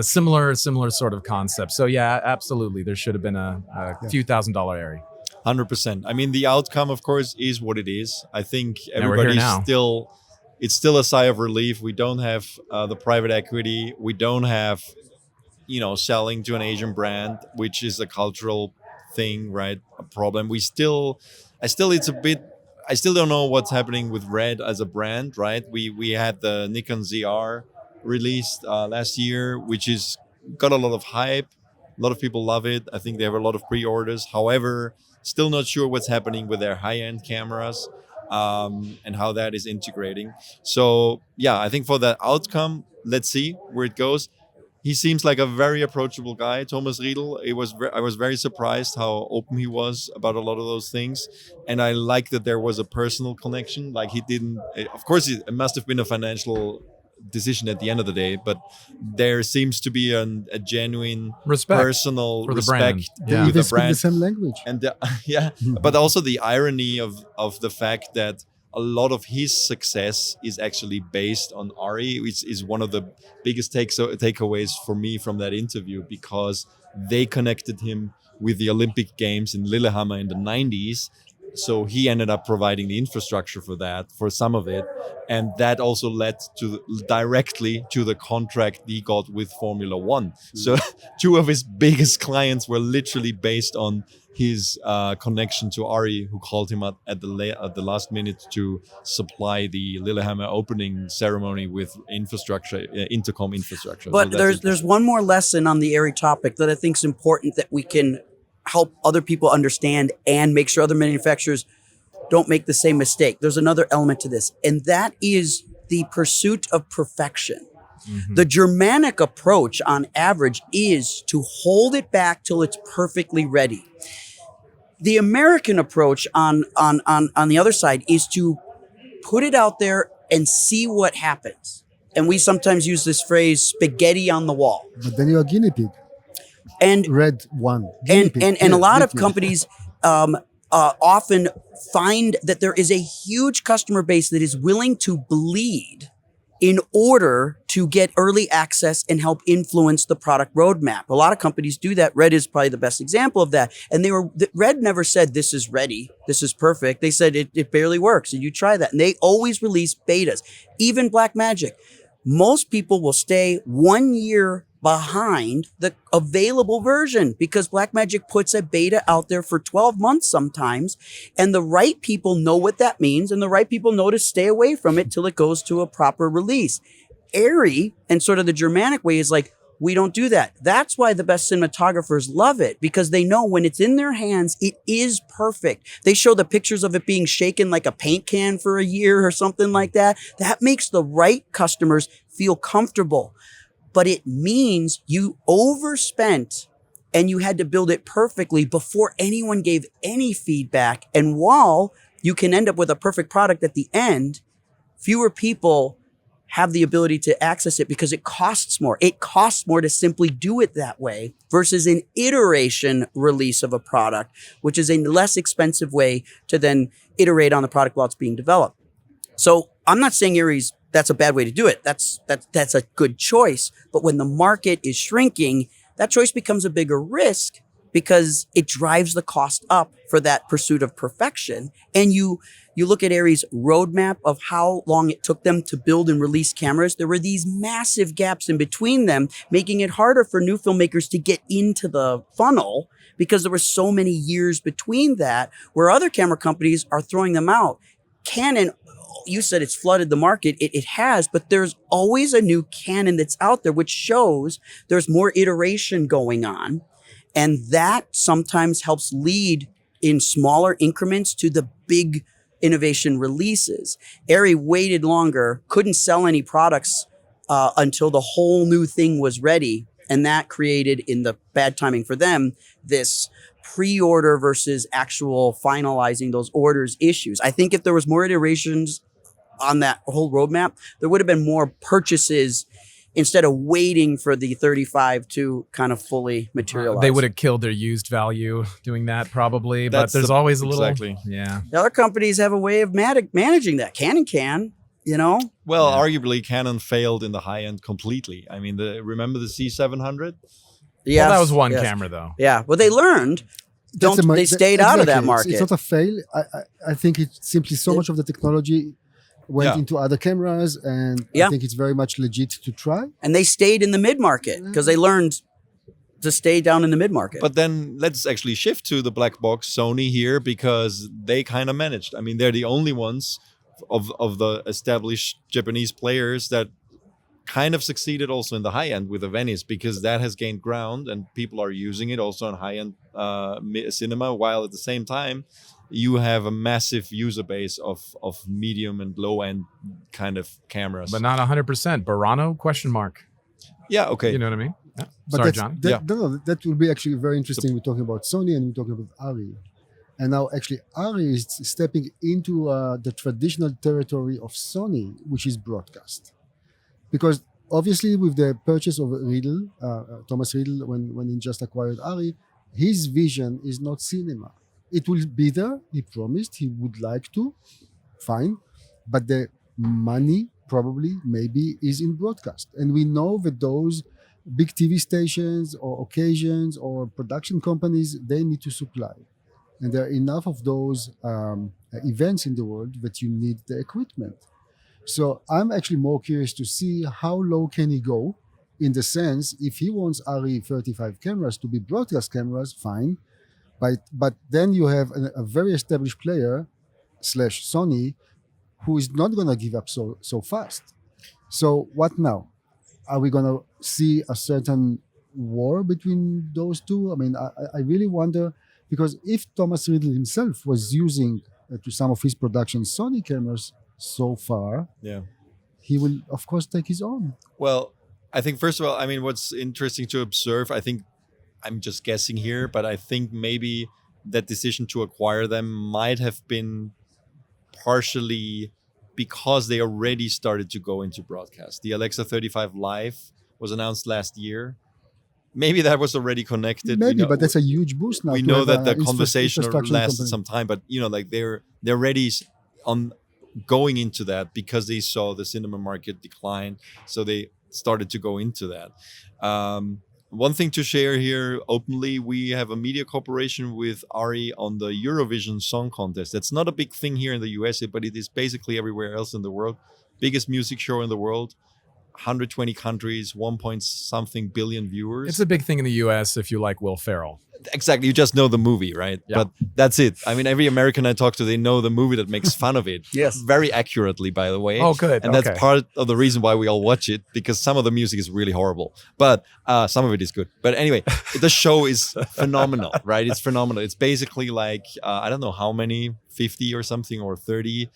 Similar sort of concept. So yeah, absolutely, there should have been a few $1,000 ARRI. 100%. I mean, the outcome, of course, is what it is. I think we're here everybody's now. it's still a sigh of relief. We don't have the private equity. We don't have, selling to an Asian brand, which is a cultural thing, right? A problem. I still don't know what's happening with Red as a brand, right? We had the Nikon ZR released last year, which is got a lot of hype. A lot of people love it. I think they have a lot of pre-orders. However, still not sure what's happening with their high-end cameras and how that is integrating. So yeah, I think for that outcome, let's see where it goes. He seems like a very approachable guy, Thomas Riedel. I was very surprised how open he was about a lot of those things. And I like that there was a personal connection. Like of course, it must have been a financial decision at the end of the day, but there seems to be a genuine personal for the respect brand. They with the speak brand. the same language. And but also the irony of the fact that a lot of his success is actually based on ARRI, which is one of the biggest takeaways for me from that interview, because they connected him with the Olympic Games in Lillehammer in the 90s. So he ended up providing the infrastructure for some of it. And that also led directly to the contract he got with Formula One. So two of his biggest clients were literally based on his connection to ARRI, who called him up at the last minute to supply the Lillehammer opening ceremony with intercom infrastructure. But So there's one more lesson on the ARRI topic that I think is important that we can help other people understand and make sure other manufacturers don't make the same mistake. There's another element to this, and that is the pursuit of perfection. Mm-hmm. The Germanic approach on average is to hold it back till it's perfectly ready. The American approach on the other side is to put it out there and see what happens. And we sometimes use this phrase, spaghetti on the wall. But then you're a guinea pig. And Red one. And a lot of companies often find that there is a huge customer base that is willing to bleed in order to get early access and help influence the product roadmap. A lot of companies do that. Red is probably the best example of that. And Red never said, this is ready, this is perfect. They said it barely works, and you try that. And they always release betas. Even Blackmagic. Most people will stay 1 year behind the available version because Blackmagic puts a beta out there for 12 months sometimes, and the right people know what that means, and the right people know to stay away from it till it goes to a proper release. ARRI and sort of the Germanic way is like, we don't do that. That's why the best cinematographers love it, because they know when it's in their hands, it is perfect. They show the pictures of it being shaken like a paint can for a year or something like that. That makes the right customers feel comfortable. But it means you overspent and you had to build it perfectly before anyone gave any feedback. And while you can end up with a perfect product at the end, fewer people have the ability to access it because it costs more. It costs more to simply do it that way versus an iteration release of a product, which is a less expensive way to then iterate on the product while it's being developed. So I'm not saying that's a bad way to do it. That's a good choice. But when the market is shrinking, that choice becomes a bigger risk because it drives the cost up for that pursuit of perfection. And you look at ARRI's roadmap of how long it took them to build and release cameras. There were these massive gaps in between them, making it harder for new filmmakers to get into the funnel because there were so many years between that, where other camera companies are throwing them out. Canon, you said it's flooded the market. It has, but there's always a new Canon that's out there, which shows there's more iteration going on. And that sometimes helps lead in smaller increments to the big innovation releases. ARRI waited longer, couldn't sell any products until the whole new thing was ready. And that created, in the bad timing for them, this pre-order versus actual finalizing those orders issues. I think if there was more iterations on that whole roadmap, there would have been more purchases instead of waiting for the 35 to kind of fully materialize. They would have killed their used value doing that probably, That's but there's always a little, exactly. yeah. The other companies have a way of managing that. Canon can, you know? Well, arguably Canon failed in the high end completely. I mean, remember the C700? Yes, Well, that was one yes. camera though. Yeah, well, they learned. They stayed out of that market. It's not a fail. I think it's simply so much of the technology went into other cameras, and I think it's very much legit to try. And they stayed in the mid-market because they learned to stay down in the mid-market. But then let's actually shift to the black box Sony here, because they kind of managed. I mean, they're the only ones of the established Japanese players that kind of succeeded also in the high end with the Venice, because that has gained ground and people are using it also in high end cinema, while at the same time you have a massive user base of medium and low end kind of cameras. But not 100%. Burano? Question mark. Yeah, okay. You know what I mean? Yeah. But Sorry, John. that will be actually very interesting. We're talking about Sony and we're talking about ARRI. And now actually ARRI is stepping into the traditional territory of Sony, which is broadcast. Because obviously with the purchase of Riedel, Thomas Riedel, when he just acquired ARRI, his vision is not cinema. It will be there. He promised he would like to. Fine. But the money probably maybe is in broadcast. And we know that those big TV stations or occasions or production companies, they need to supply. And there are enough of those events in the world that you need the equipment. So I'm actually more curious to see how low can he go, in the sense, if he wants ARRI 35 cameras to be broadcast cameras, fine. But then you have a very established player / Sony who is not going to give up so fast. So what now? Are we going to see a certain war between those two? I mean, I really wonder, because if Thomas Riedel himself was using to some of his production Sony cameras so far, he will of course take his own. Well, I think first of all, I mean, what's interesting to observe, I think I'm just guessing here, but I think maybe that decision to acquire them might have been partially because they already started to go into broadcast. The Alexa 35 Live was announced last year. Maybe that was already connected. Maybe, but that's a huge boost now. We know that the conversation lasted some time, but you know, like they're ready on going into that because they saw the cinema market decline, so they started to go into that. One thing to share here openly, we have a media cooperation with ARRI on the Eurovision Song Contest. That's not a big thing here in the USA, but it is basically everywhere else in the world. Biggest music show in the world. 120 countries, 1-something billion viewers. It's a big thing in the US if you like Will Ferrell. Exactly. You just know the movie, right? Yeah. But that's it. I mean, every American I talk to, they know the movie that makes fun of it. Yes. Very accurately, by the way. Oh, good. And that's part of the reason why we all watch it, because some of the music is really horrible, but some of it is good. But anyway, the show is phenomenal, right? It's phenomenal. It's basically like, I don't know how many, 50 or something, or 30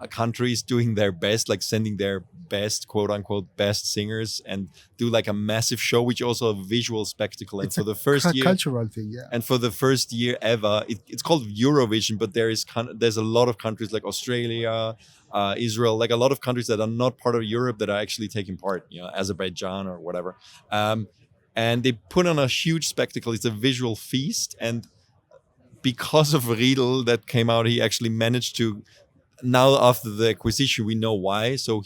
countries doing their best, like sending their best, quote unquote, best singers, and do like a massive show, which also a visual spectacle. And It's for a the first year, cultural thing, yeah. and for the first year ever, it's called Eurovision, but there's a lot of countries like Australia, Israel, like a lot of countries that are not part of Europe that are actually taking part, you know, Azerbaijan or whatever. And they put on a huge spectacle. It's a visual feast. And because of Riedel that came out, he actually managed to, now after the acquisition, we know why. So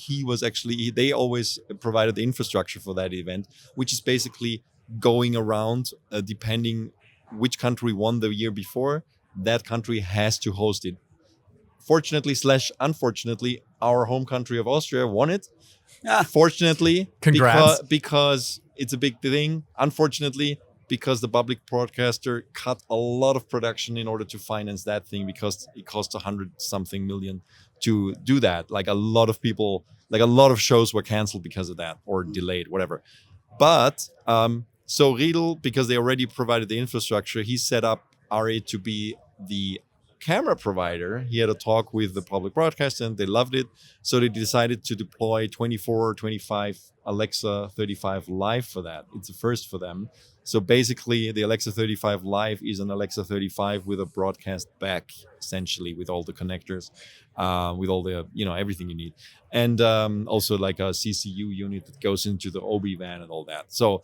they always provided the infrastructure for that event, which is basically going around, depending which country won the year before, that country has to host it. Fortunately / unfortunately, our home country of Austria won it. Fortunately, Congrats. because it's a big thing. Unfortunately, because the public broadcaster cut a lot of production in order to finance that thing, because it cost 100-something million to do that. Like a lot of people, like a lot of shows were canceled because of that, or delayed, whatever. But so Riedel, because they already provided the infrastructure, he set up ARRI to be the camera provider, he had a talk with the public broadcaster and they loved it. So they decided to deploy 24 or 25 Alexa 35 Live for that. It's a first for them. So basically the Alexa 35 Live is an Alexa 35 with a broadcast back, essentially, with all the connectors, with all the, everything you need. And also like a CCU unit that goes into the OB van and all that. So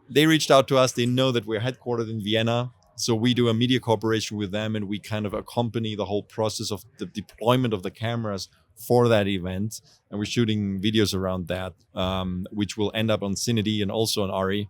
they reached out to us. They know that we're headquartered in Vienna. So we do a media cooperation with them and we kind of accompany the whole process of the deployment of the cameras for that event. And we're shooting videos around that, which will end up on CineD and also on ARRI.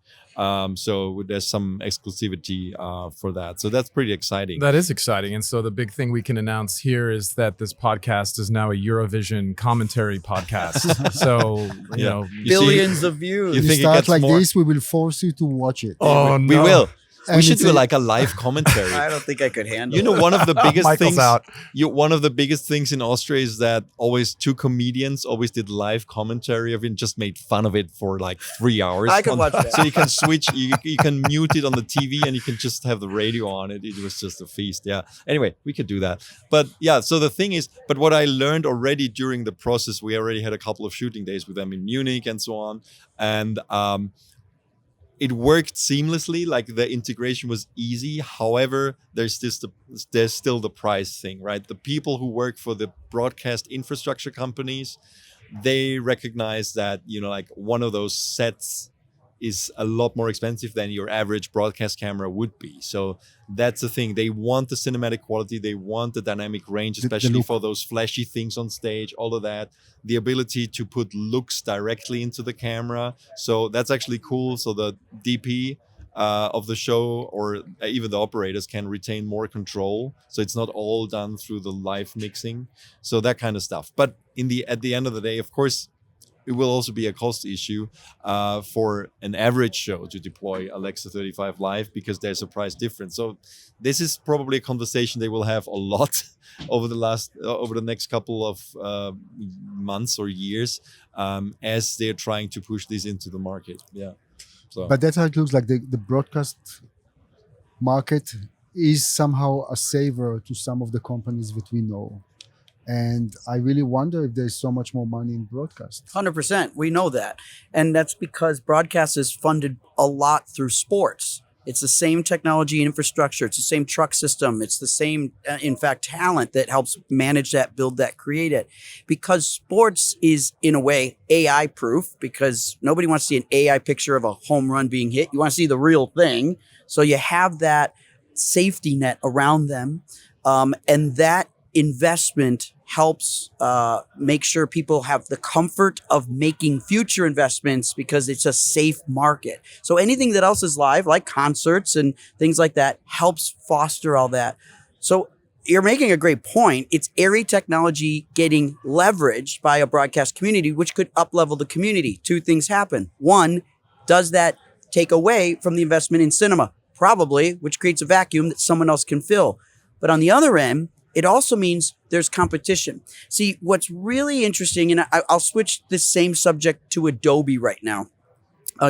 So there's some exclusivity for that. So that's pretty exciting. That is exciting. And so the big thing we can announce here is that this podcast is now a Eurovision commentary podcast. So, you know, billions of views. You start like this, we will force you to watch it. Oh, no. We will. And we should do like a live commentary. I don't think I could handle it. One of the biggest Michael's things. out. One of the biggest things in Austria is that always two comedians always did live commentary of it and just made fun of it for like 3 hours. I can watch that. So you can switch, you can mute it on the TV and you can just have the radio on it. It was just a feast. Yeah. Anyway, we could do that. But yeah, so the thing is, but what I learned already during the process, we already had a couple of shooting days with them in Munich and so on. And it worked seamlessly, like the integration was easy. However, there's still the price thing, right? The people who work for the broadcast infrastructure companies, they recognize that, like one of those sets is a lot more expensive than your average broadcast camera would be. So that's the thing. They want the cinematic quality. They want the dynamic range, especially for those flashy things on stage, all of that. The ability to put looks directly into the camera. So that's actually cool. So the DP of the show or even the operators can retain more control. So it's not all done through the live mixing. So that kind of stuff. But at the end of the day, of course, it will also be a cost issue for an average show to deploy Alexa 35 Live because there's a price difference. So this is probably a conversation they will have a lot over the next couple of months or years as they're trying to push this into the market. Yeah. So. But that's how it looks like. The broadcast market is somehow a saver to some of the companies that we know. And I really wonder if there's so much more money in broadcast. 100%. We know that. And that's because broadcast is funded a lot through sports. It's the same technology and infrastructure. It's the same truck system. It's the same, in fact, talent that helps manage that, build that, create it. Because sports is, in a way, AI proof, because nobody wants to see an AI picture of a home run being hit. You want to see the real thing. So you have that safety net around them. And that investment helps make sure people have the comfort of making future investments because it's a safe market. So anything that else is live, like concerts and things like that, helps foster all that. So you're making a great point. It's ARRI technology getting leveraged by a broadcast community, which could up-level the community. Two things happen. One, does that take away from the investment in cinema? Probably, which creates a vacuum that someone else can fill. But on the other end, it also means there's competition. See, what's really interesting, and I'll switch this same subject to Adobe right now,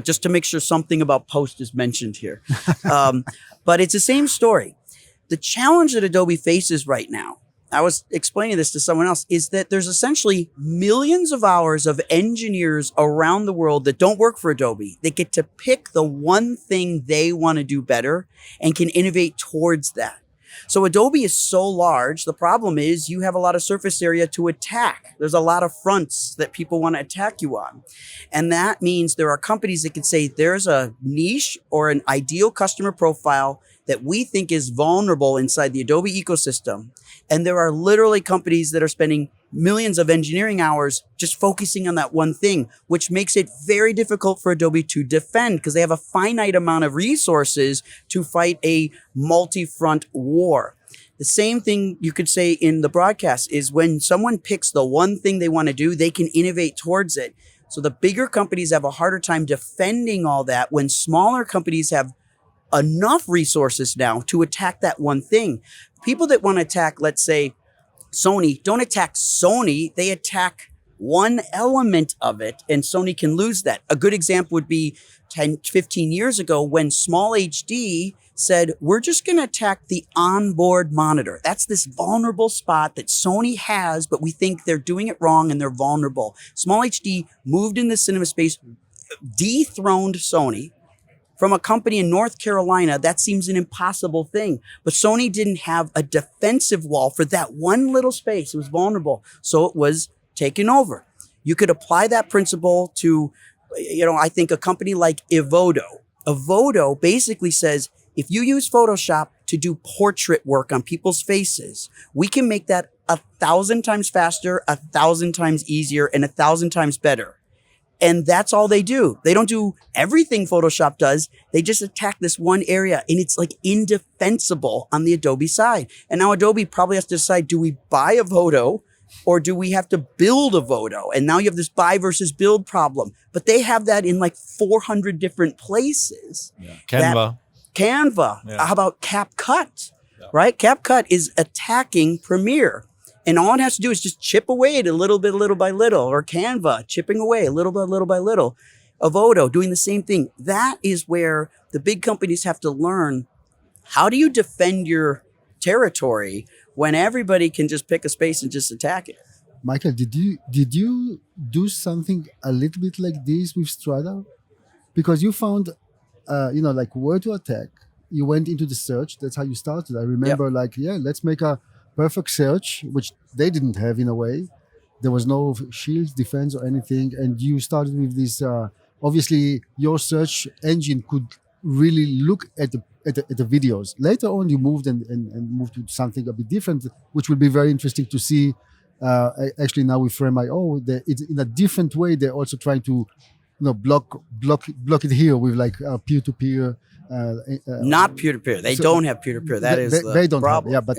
just to make sure something about post is mentioned here. But it's the same story. The challenge that Adobe faces right now, I was explaining this to someone else, is that there's essentially millions of hours of engineers around the world that don't work for Adobe. They get to pick the one thing they want to do better and can innovate towards that. So Adobe is so large. The problem is you have a lot of surface area to attack. There's a lot of fronts that people want to attack you on. And that means there are companies that can say there's a niche or an ideal customer profile that we think is vulnerable inside the Adobe ecosystem. And there are literally companies that are spending millions of engineering hours just focusing on that one thing, which makes it very difficult for Adobe to defend because they have a finite amount of resources to fight a multi-front war. The same thing you could say in the broadcast is when someone picks the one thing they want to do, they can innovate towards it. So the bigger companies have a harder time defending all that when smaller companies have enough resources now to attack that one thing. People that want to attack, let's say, Sony, don't attack Sony. They attack one element of it, and Sony can lose that. A good example would be 10, 15 years ago when Small HD said, we're just going to attack the onboard monitor. That's this vulnerable spot that Sony has, but we think they're doing it wrong and they're vulnerable. Small HD moved in the cinema space, dethroned Sony. From a company in North Carolina, that seems an impossible thing. But Sony didn't have a defensive wall for that one little space. It was vulnerable. So it was taken over. You could apply that principle to, I think a company like Evoto. Evoto basically says, if you use Photoshop to do portrait work on people's faces, we can make that 1,000 times faster, 1,000 times easier, and 1,000 times better. And that's all they do. They don't do everything Photoshop does. They just attack this one area, and it's like indefensible on the Adobe side. And now Adobe probably has to decide, do we buy a Photo or do we have to build a Photo? And now you have this buy versus build problem. But they have that in like 400 different places. Yeah. Canva. Yeah. How about CapCut, right? CapCut is attacking Premiere. And all it has to do is just chip away at it a little bit, little by little, or Canva chipping away a little by little. Evoto doing the same thing. That is where the big companies have to learn, how do you defend your territory when everybody can just pick a space and just attack it? Michael, did you do something a little bit like this with Strada? Because you found, like where to attack. You went into the search. That's how you started. I remember let's make a perfect search, which they didn't have in a way. There was no shields, defense, or anything. And you started with this, obviously your search engine could really look at the videos. Later on, you moved and moved to something a bit different, which will be very interesting to see. Actually, now with Frame.io, it's in a different way. They're also trying to, block it here with like peer-to-peer. Not peer-to-peer. They don't have peer-to-peer. That is the they don't problem. have. Yeah, but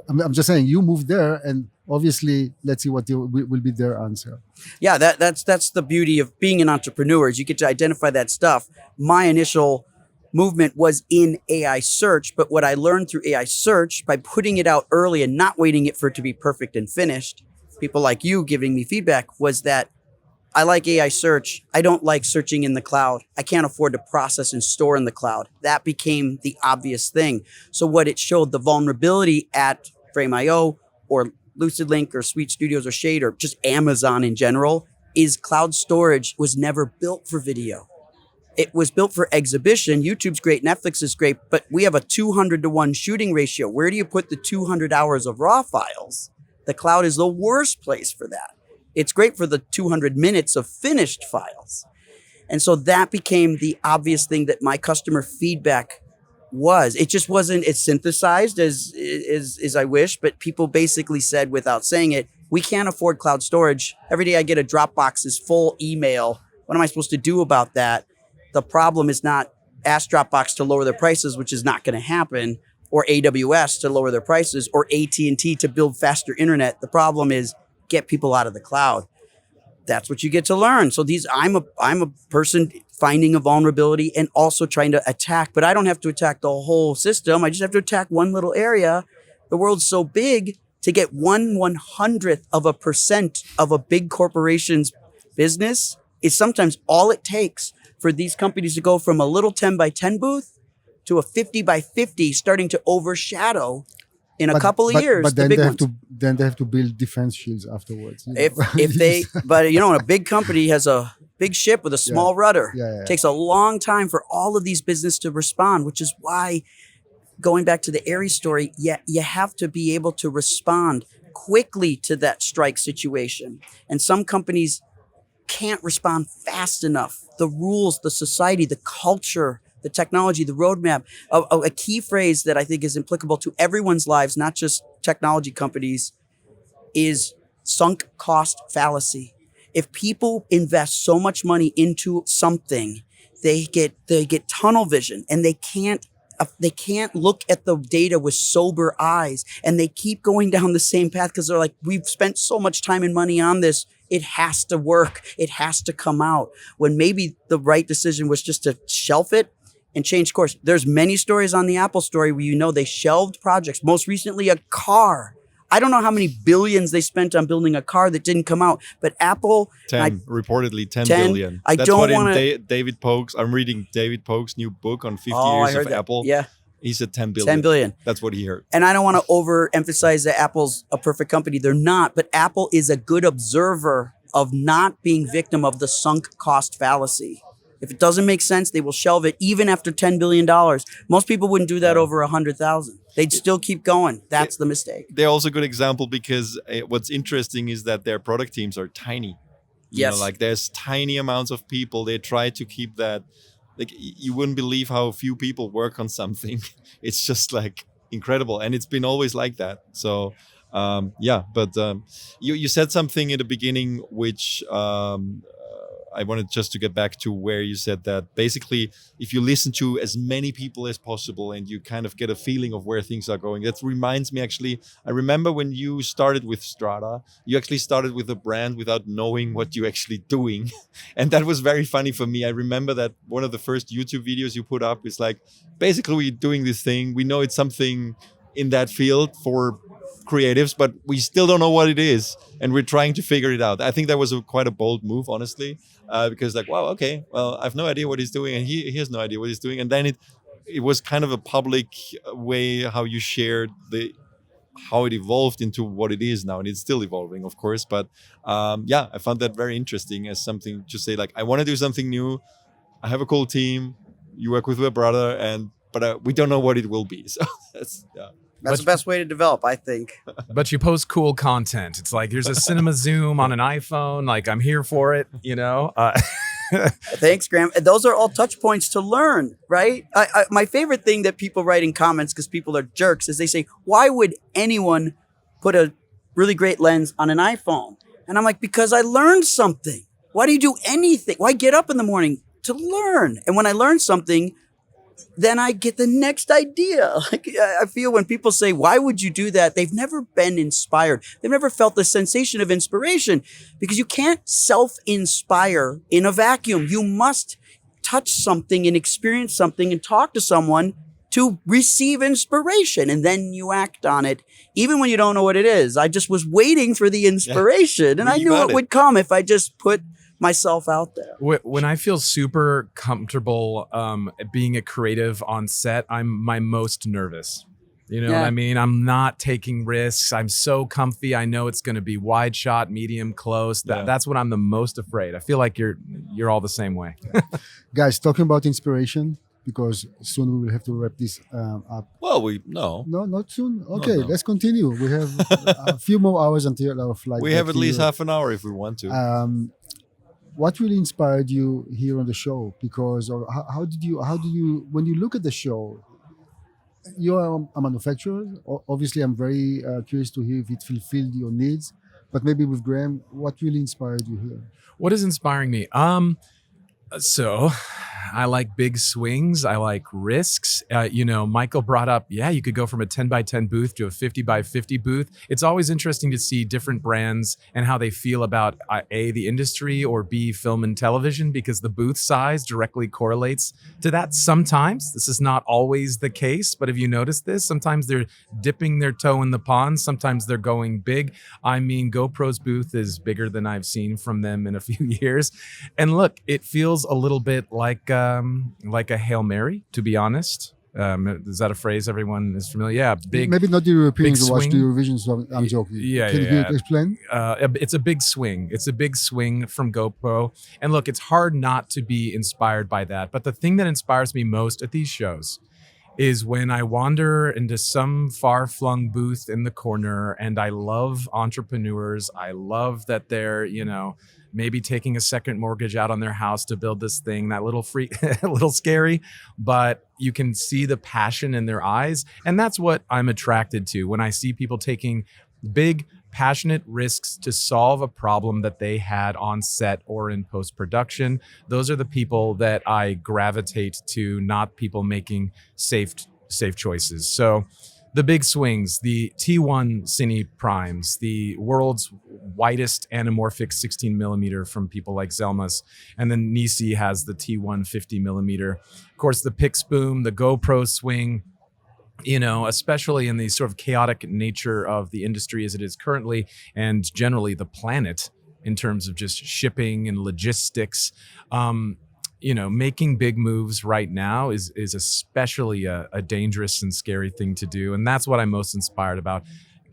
I'm just saying you moved there, and obviously, let's see what will be their answer. Yeah, that's the beauty of being an entrepreneur, is you get to identify that stuff. My initial movement was in AI search, but what I learned through AI search by putting it out early and not waiting it for it to be perfect and finished, people like you giving me feedback, was that I like AI search. I don't like searching in the cloud. I can't afford to process and store in the cloud. That became the obvious thing. So what it showed, the vulnerability at Frame.io or LucidLink or Sweet Studios or Shade or just Amazon in general, is cloud storage was never built for video. It was built for exhibition. YouTube's great, Netflix is great, but we have a 200-to-1 shooting ratio. Where do you put the 200 hours of raw files? The cloud is the worst place for that. It's great for the 200 minutes of finished files. And so that became the obvious thing that my customer feedback was. It just wasn't as synthesized as I wish, but people basically said, without saying it, we can't afford cloud storage. Every day I get a Dropbox is full email. What am I supposed to do about that? The problem is not ask Dropbox to lower their prices, which is not going to happen, or AWS to lower their prices, or AT&T to build faster internet. The problem is get people out of the cloud. That's what you get to learn. So I'm a person finding a vulnerability and also trying to attack, but I don't have to attack the whole system. I just have to attack one little area. The world's so big, to get 1/100% of a big corporation's business is sometimes all it takes for these companies to go from a little 10x10 booth to a 50x50, starting to overshadow in a couple of years. But then they have to build defense shields afterwards. But a big company has a big ship with a small rudder. It takes a long time for all of these businesses to respond, which is why, going back to the ARRI story, you have to be able to respond quickly to that strike situation. And some companies can't respond fast enough. The rules, the society, the culture, the technology, the roadmap. A key phrase that I think is applicable to everyone's lives, not just technology companies, is sunk cost fallacy. If people invest so much money into something, they get tunnel vision, and they can't look at the data with sober eyes, and they keep going down the same path because they're like, we've spent so much time and money on this. It has to work. It has to come out. When maybe the right decision was just to shelf it and change course. There's many stories on the Apple story where they shelved projects. Most recently, a car. I don't know how many billions they spent on building a car that didn't come out, but Apple, 10, reportedly 10 10 billion. I That's don't what want to. David Polk's, I'm reading David Polk's new book on 50 I years heard of that. Apple. Yeah, He said 10 billion. 10 billion. That's what he heard. And I don't want to overemphasize that Apple's a perfect company. They're not, but Apple is a good observer of not being victim of the sunk cost fallacy. If it doesn't make sense, they will shelve it even after $10 billion. Most people wouldn't do that over 100,000. They'd still keep going. That's the mistake. They're also a good example because what's interesting is that their product teams are tiny. You know, like there's tiny amounts of people. They try to keep that. Like you wouldn't believe how few people work on something. It's just like incredible, and it's been always like that. So you said something in the beginning which I wanted just to get back to, where you said that basically if you listen to as many people as possible and you kind of get a feeling of where things are going. That reminds me, actually, I remember when you started with Strada, you actually started with a brand without knowing what you're actually doing. And that was very funny for me. I remember that one of the first YouTube videos you put up is like, basically we're doing this thing. We know it's something in that field for creatives, but we still don't know what it is, and we're trying to figure it out. I think that was quite a bold move, honestly, because like, wow, okay, well, I've no idea what he's doing, and he has no idea what he's doing. And then it was kind of a public way how you shared how it evolved into what it is now, and it's still evolving, of course. But I found that very interesting as something to say, like, I want to do something new. I have a cool team. You work with my brother, but we don't know what it will be. So That's the best way to develop, I think. But you post cool content. It's like, here's a cinema zoom on an iPhone. Like, I'm here for it, you know? Thanks, Graham. Those are all touch points to learn, right? My favorite thing that people write in comments, because people are jerks, is they say, why would anyone put a really great lens on an iPhone? And I'm like, because I learned something. Why do you do anything? Why get up in the morning? To learn. And when I learn something, then I get the next idea. Like, I feel when people say, why would you do that? They've never been inspired. They've never felt the sensation of inspiration, because you can't self-inspire in a vacuum. You must touch something and experience something and talk to someone to receive inspiration, and then you act on it, even when you don't know what it is. I just was waiting for the inspiration, and I knew it would come if I just put myself out there. When I feel super comfortable being a creative on set, I'm my most nervous. You know what I mean? I'm not taking risks. I'm so comfy. I know it's going to be wide shot, medium, close. That's what I'm the most afraid. I feel like you're all the same way. Guys, talking about inspiration, because soon we will have to wrap this up. Well, no, not soon. Okay, No. Let's continue. We have a few more hours until our flight. We have at least half an hour if we want to. What really inspired you here on the show? Because, or how did you, when you look at the show, you're a manufacturer. Obviously, I'm very curious to hear if it fulfilled your needs. But maybe with Graham, what really inspired you here? What is inspiring me? So I like big swings. I like risks. Michael brought up, you could go from a 10 by 10 booth to a 50 by 50 booth. It's always interesting to see different brands and how they feel about A, the industry, or B, film and television, because the booth size directly correlates to that sometimes. This is not always the case, but have you noticed this? Sometimes they're dipping their toe in the pond. Sometimes they're going big. I mean, GoPro's booth is bigger than I've seen from them in a few years. And look, it feels a little bit like a Hail Mary, to be honest. Is that a phrase everyone is familiar? Yeah, big. Maybe not the Europeans who watch swing. the Eurovision, so I'm joking. Can you explain? It's a big swing. It's a big swing from GoPro. And look, it's hard not to be inspired by that. But the thing that inspires me most at these shows is when I wander into some far-flung booth in the corner, and I love entrepreneurs. I love that they're, maybe taking a second mortgage out on their house to build this thing. That little a little scary, but you can see the passion in their eyes. And that's what I'm attracted to when I see people taking big, passionate risks to solve a problem that they had on set or in post-production. Those are the people that I gravitate to, not people making safe choices. So the big swings, the T1 Cine Primes, the world's widest anamorphic 16 millimeter from people like Zelmas, and then Nisi has the T1 50 millimeter. Of course, the PixBoom, the GoPro swing, you know, especially in the sort of chaotic nature of the industry as it is currently, and generally the planet in terms of just shipping and logistics. You know, making big moves right now is especially a dangerous and scary thing to do. And that's what I'm most inspired about,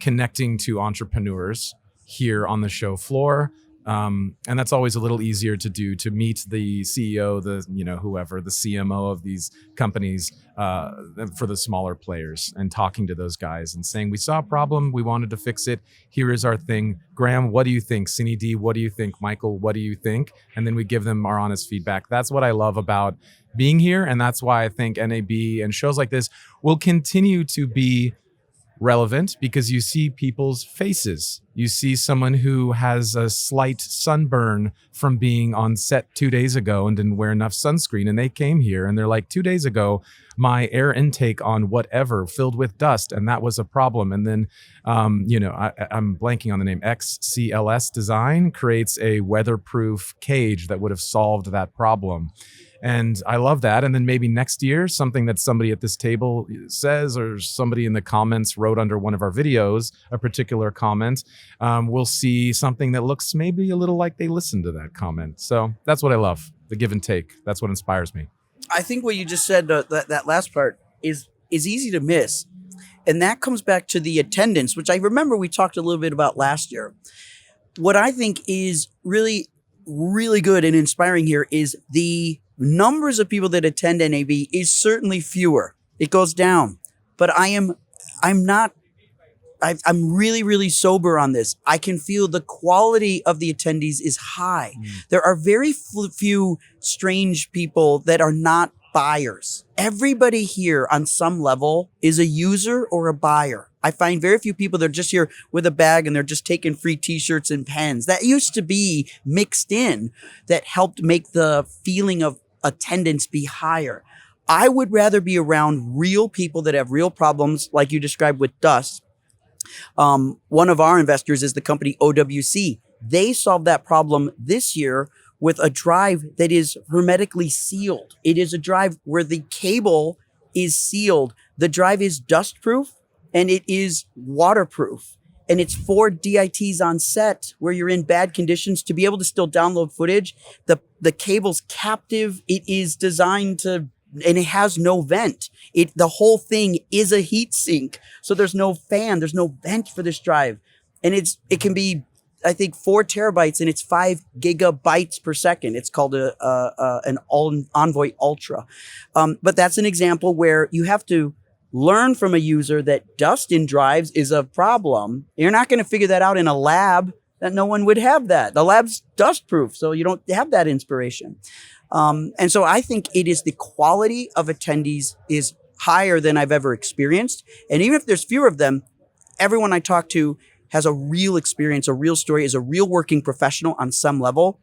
connecting to entrepreneurs here on the show floor. And that's always a little easier to do, to meet the CEO, the, you know, whoever, the CMO of these companies, for the smaller players, and talking to those guys and saying, we saw a problem, we wanted to fix it, here is our thing. Graham, what do you think? CineD, what do you think? Michael, what do you think? And then we give them our honest feedback. That's what I love about being here. And that's why I think NAB and shows like this will continue to be relevant, because you see people's faces. You see someone who has a slight sunburn from being on set 2 days ago and didn't wear enough sunscreen, and they came here and they're like, 2 days ago my air intake on whatever filled with dust, and that was a problem. And then you know, I'm blanking on the name, XCLS Design creates a weatherproof cage that would have solved that problem. And I love that. And then maybe next year, something that somebody at this table says, or somebody in the comments wrote under one of our videos, a particular comment, we'll see something that looks maybe a little like they listened to that comment. So that's what I love, the give and take. That's what inspires me. I think what you just said, that last part is easy to miss. And that comes back to the attendance, which I remember we talked a little bit about last year. What I think is really, really good and inspiring here is the numbers of people that attend NAB is certainly fewer. It goes down, but I'm really, really sober on this. I can feel the quality of the attendees is high. There are very few strange people that are not buyers. Everybody here on some level is a user or a buyer. I find very few people that are just here with a bag and they're just taking free t-shirts and pens. That used to be mixed in, that helped make the feeling of attendance be higher. I would rather be around real people that have real problems, like you described with dust. One of our investors is the company OWC. They solved that problem this year with a drive that is hermetically sealed. It is a drive where the cable is sealed. The drive is dust-proof and it is waterproof. And it's for DITs on set where you're in bad conditions to be able to still download footage. The cable's captive. It is designed to, and it has no vent. The whole thing is a heat sink. So there's no fan, there's no vent for this drive. And it can be, I think, 4 terabytes and it's 5 gigabytes per second. It's called an Envoy Ultra. But that's an example where you have to learn from a user that dust in drives is a problem. You're not going to figure that out in a lab. That no one would have that. The lab's dust proof, so you don't have that inspiration. And so I think it is the quality of attendees is higher than I've ever experienced. And even if there's fewer of them, everyone I talk to has a real experience, a real story, is a real working professional on some level.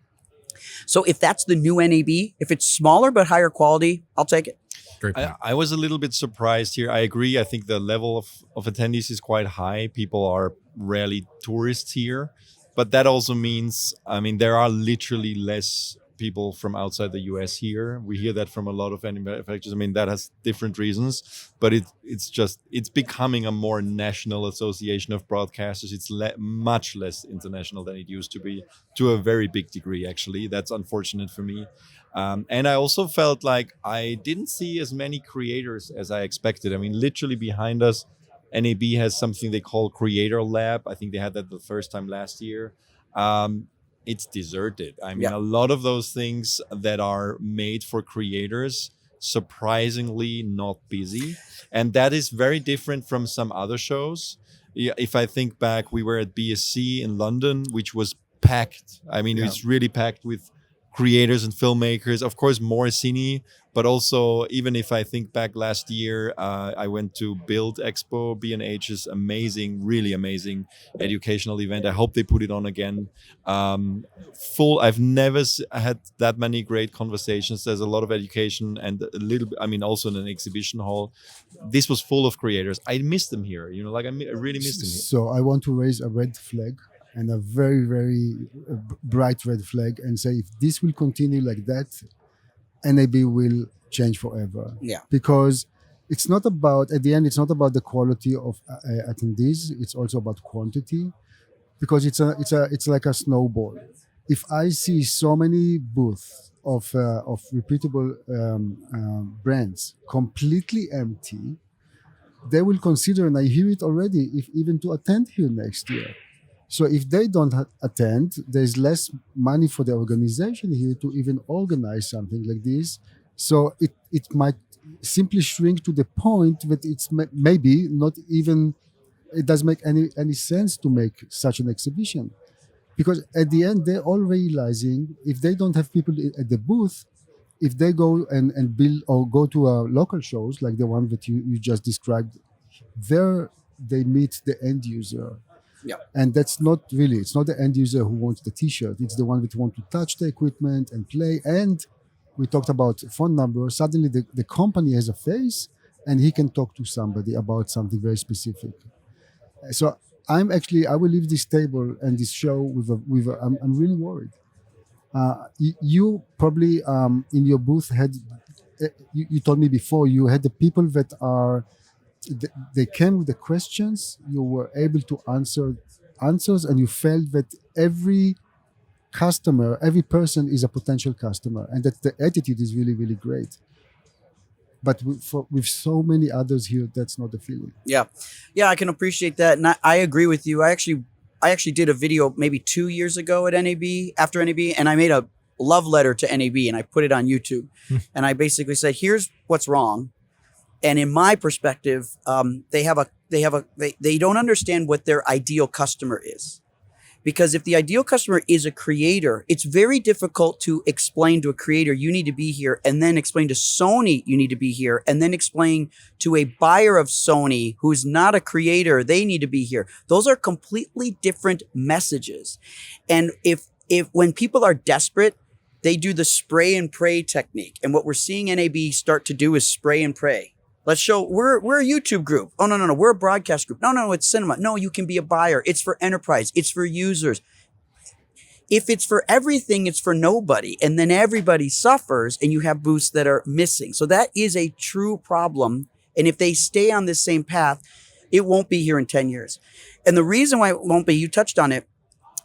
So if that's the new NAB, if it's smaller but higher quality, I'll take it. I was a little bit surprised here. I agree. I think the level of attendees is quite high. People are rarely tourists here. But that also means, I mean, there are literally less people from outside the US here. We hear that from a lot of manufacturers. I mean, that has different reasons, but it's becoming a more national association of broadcasters. It's much less international than it used to be, to a very big degree, actually. That's unfortunate for me. And I also felt like I didn't see as many creators as I expected. I mean, literally behind us, NAB has something they call Creator Lab. I think they had that the first time last year. It's deserted. I mean, a lot of those things that are made for creators, surprisingly not busy. And that is very different from some other shows. If I think back, we were at BSC in London, which was packed. I mean, it's really packed with creators and filmmakers, of course, more cine, but also, even if I think back last year, I went to Build Expo. B&H is amazing, really amazing educational event. I hope they put it on again. I've never had that many great conversations. There's a lot of education and a little bit, I mean, also in an exhibition hall. This was full of creators. I missed them here, I really missed them here. So I want to raise a red flag, and a very, very bright red flag, and say if this will continue like that, NAB will change forever. Yeah. Because it's not about, at the end, it's not about the quality of attendees. It's also about quantity, because it's like a snowball. If I see so many booths of reputable brands completely empty, they will consider, and I hear it already, if even to attend here next year. So if they don't attend, there's less money for the organization here to even organize something like this. So it might simply shrink to the point that it's maybe not even, it doesn't make any sense to make such an exhibition. Because at the end, they're all realizing if they don't have people at the booth, if they go and build or go to local shows like the one that you just described, there they meet the end user. Yeah. And that's not really, it's not the end user who wants the t-shirt. It's the one that wants to touch the equipment and play. And we talked about phone number. Suddenly the company has a face and he can talk to somebody about something very specific. So I will leave this table and this show I'm really worried. You probably in your booth had, you told me before, you had the people that are, they came with the questions, you were able to answers, and you felt that every customer, every person is a potential customer, and that the attitude is really, really great. But with so many others here, that's not the feeling. Yeah, I can appreciate that, and I agree with you. I actually did a video maybe 2 years ago at NAB, after NAB, and I made a love letter to NAB, and I put it on YouTube, and I basically said, here's what's wrong. And in my perspective, they don't understand what their ideal customer is. Because if the ideal customer is a creator, it's very difficult to explain to a creator, you need to be here, and then explain to Sony, you need to be here, and then explain to a buyer of Sony who's not a creator, they need to be here. Those are completely different messages. And if when people are desperate, they do the spray and pray technique. And what we're seeing NAB start to do is spray and pray. Let's show, we're a YouTube group. Oh, no, we're a broadcast group. No, it's cinema. No, you can be a buyer. It's for enterprise. It's for users. If it's for everything, it's for nobody. And then everybody suffers and you have booths that are missing. So that is a true problem. And if they stay on this same path, it won't be here in 10 years. And the reason why it won't be, you touched on it,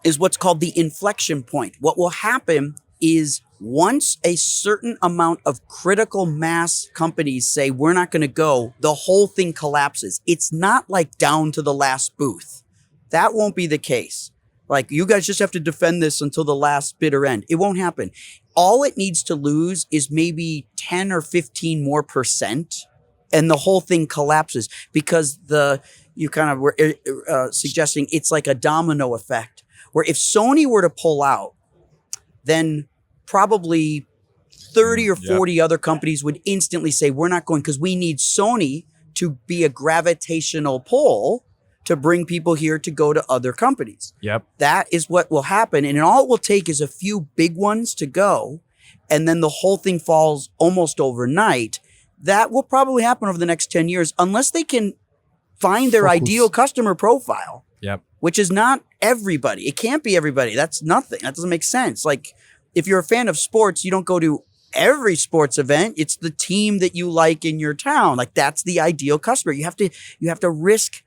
is what's called the inflection point. What will happen is once a certain amount of critical mass companies say, we're not going to go, the whole thing collapses. It's not like down to the last booth. That won't be the case. Like, you guys just have to defend this until the last bitter end. It won't happen. All it needs to lose is maybe 10 or 15 more %, and the whole thing collapses, because you kind of were suggesting it's like a domino effect, where if Sony were to pull out, then probably 30 or 40 other companies would instantly say, we're not going, because we need Sony to be a gravitational pull to bring people here to go to other companies. Yep. That is what will happen. And all it will take is a few big ones to go, and then the whole thing falls almost overnight. That will probably happen over the next 10 years, unless they can find their ideal customer profile. Yep. Which is not everybody. It can't be everybody. That's nothing. That doesn't make sense. Like, if you're a fan of sports, you don't go to every sports event. It's the team that you like in your town. Like, that's the ideal customer. You have to risk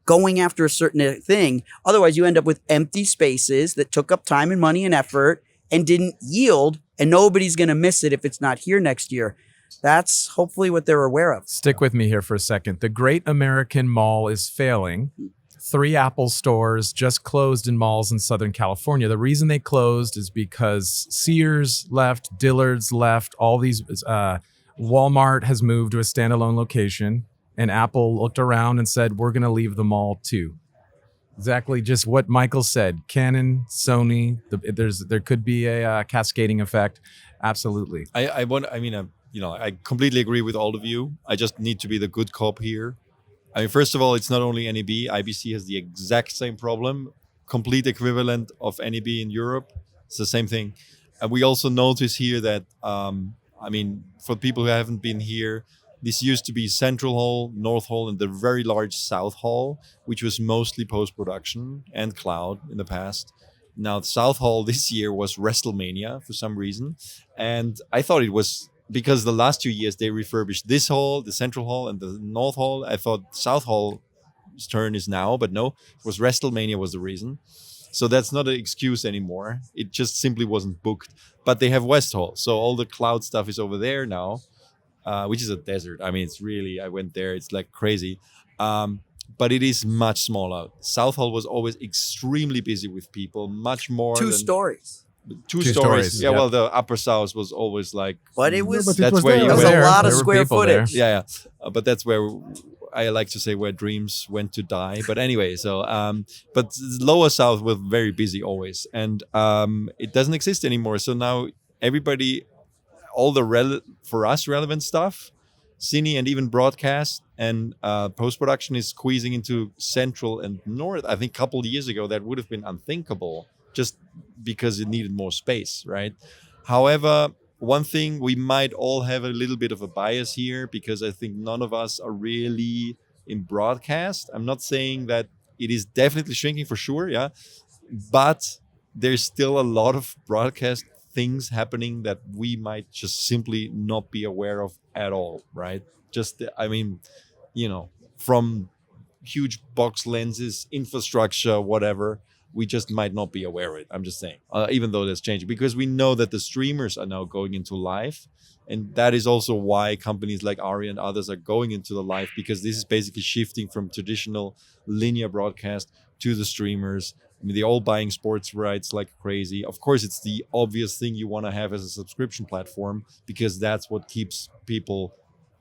going after a certain thing. Otherwise, you end up with empty spaces that took up time and money and effort and didn't yield, and nobody's going to miss it if it's not here next year. That's hopefully what they're aware of. Stick with me here for a second. The Great American Mall is failing. 3 Apple stores just closed in malls in Southern California. The reason they closed is because Sears left, Dillard's left, all these, Walmart has moved to a standalone location, and Apple looked around and said, we're going to leave the mall too. Exactly just what Michael said. Canon, Sony, there could be a cascading effect. Absolutely. I completely agree with all of you. I just need to be the good cop here. I mean, first of all, it's not only NAB. IBC has the exact same problem, complete equivalent of NAB in Europe. It's the same thing. And we also notice here that, for people who haven't been here, this used to be Central Hall, North Hall, and the very large South Hall, which was mostly post-production and cloud in the past. Now, the South Hall this year was WrestleMania for some reason. And I thought it was because the last 2 years they refurbished this hall, the central hall, and the north hall. I thought South Hall's turn is now, but no, it was WrestleMania was the reason. So that's not an excuse anymore. It just simply wasn't booked. But they have West Hall, so all the cloud stuff is over there now, which is a desert. I mean, it's really, I went there, it's like crazy. But it is much smaller. South Hall was always extremely busy with people, much more Two than stories. two Two stories. stories, Yeah, yep. well, the upper south was always like, But it was, but it that's was where there. you that was were. a lot There of were square people there. footage. yeah, but that's where I like to say where dreams went to die. But anyway, so but lower south was very busy always, and it doesn't exist anymore. So now everybody, all the for us relevant stuff, cine and even broadcast and post production is squeezing into central and north. I think a couple of years ago that would have been unthinkable, just because it needed more space, right? However, one thing, we might all have a little bit of a bias here because I think none of us are really in broadcast. I'm not saying that it is definitely shrinking for sure, yeah, but there's still a lot of broadcast things happening that we might just simply not be aware of at all, right? Just, I mean, you know, from huge box lenses, infrastructure, whatever, we just might not be aware of it. I'm just saying, even though that's changing, because we know that the streamers are now going into live. And that is also why companies like ARRI and others are going into the live, because this is basically shifting from traditional linear broadcast to the streamers. I mean, they're all buying sports rights like crazy. Of course, it's the obvious thing you want to have as a subscription platform, because that's what keeps people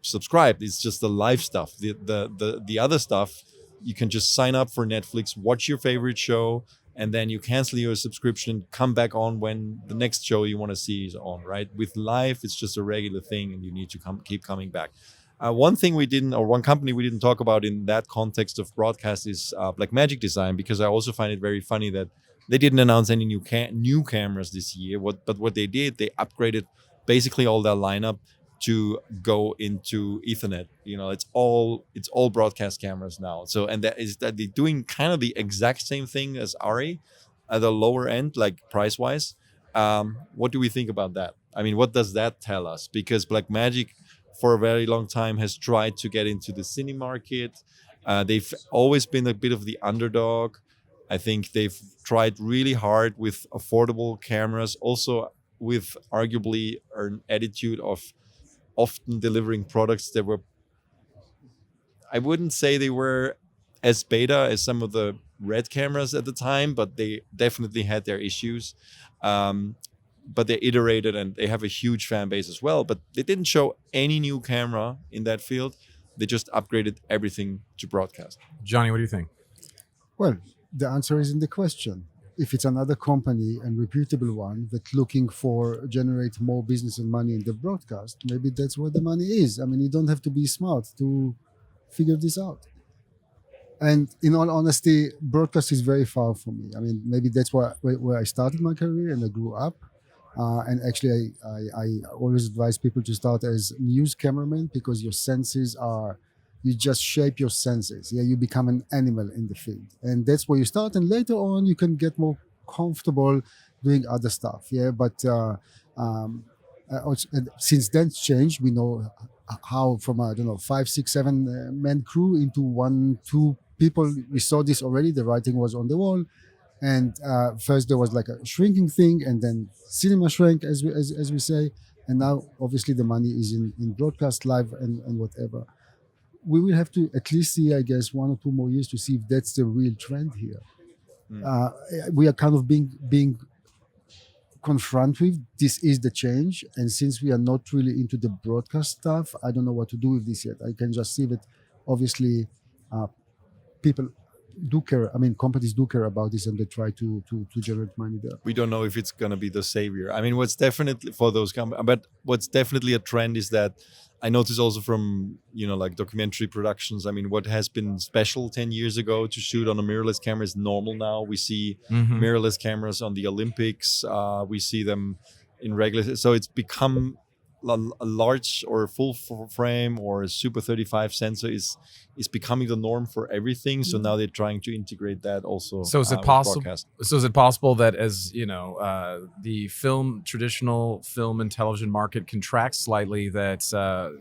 subscribed. It's just the live stuff. The other stuff, you can just sign up for Netflix, watch your favorite show, and then you cancel your subscription, come back on when the next show you want to see is on, right? With live, it's just a regular thing, and you need to keep coming back. One thing we didn't, or one company we didn't talk about in that context of broadcast is Blackmagic Design, because I also find it very funny that they didn't announce any new cameras this year. But what they did, they upgraded basically all their lineup to go into Ethernet. You know, it's all broadcast cameras now. So, and that is that they're doing kind of the exact same thing as ARRI at the lower end, like price wise. What do we think about that? I mean, what does that tell us? Because Blackmagic for a very long time has tried to get into the cine market. They've always been a bit of the underdog. I think they've tried really hard with affordable cameras, also with arguably an attitude of often delivering products that were, I wouldn't say they were as beta as some of the red cameras at the time, but they definitely had their issues. But they iterated, and they have a huge fan base as well. But they didn't show any new camera in that field. They just upgraded everything to broadcast. Johnny, what do you think? Well, the answer is in the question. If it's another company and reputable one that's looking for generate more business and money in the broadcast, maybe that's where the money is. I mean, you don't have to be smart to figure this out. And in all honesty, broadcast is very far from me. I mean, maybe that's where I started my career and I grew up. And actually, I always advise people to start as news cameraman, because your senses are, you just shape your senses. Yeah, you become an animal in the field, and that's where you start. And later on, you can get more comfortable doing other stuff. Yeah, but also, since then changed, we know how from I don't know 5, 6, 7 man crew into 1, 2 people. We saw this already. The writing was on the wall. And first there was like a shrinking thing, and then cinema shrank, as we say. And now, obviously, the money is in broadcast, live, and whatever. We will have to at least see, I guess, 1 or 2 more years to see if that's the real trend here. We are kind of being confronted with this is the change. And since we are not really into the broadcast stuff, I don't know what to do with this yet. I can just see that, obviously, people do care. I mean, companies do care about this, and they try to generate money there. We don't know if it's going to be the savior. I mean, what's definitely for those companies, but what's definitely a trend is that I notice also from, you know, like documentary productions. I mean, what has been special 10 years ago to shoot on a mirrorless camera is normal now. We see mirrorless cameras on the Olympics. We see them in regular. So it's become a large or a full frame or a super 35 sensor is becoming the norm for everything. So now they're trying to integrate that also. So is it possible? So is it possible that as you know, the traditional film and television market contracts slightly, that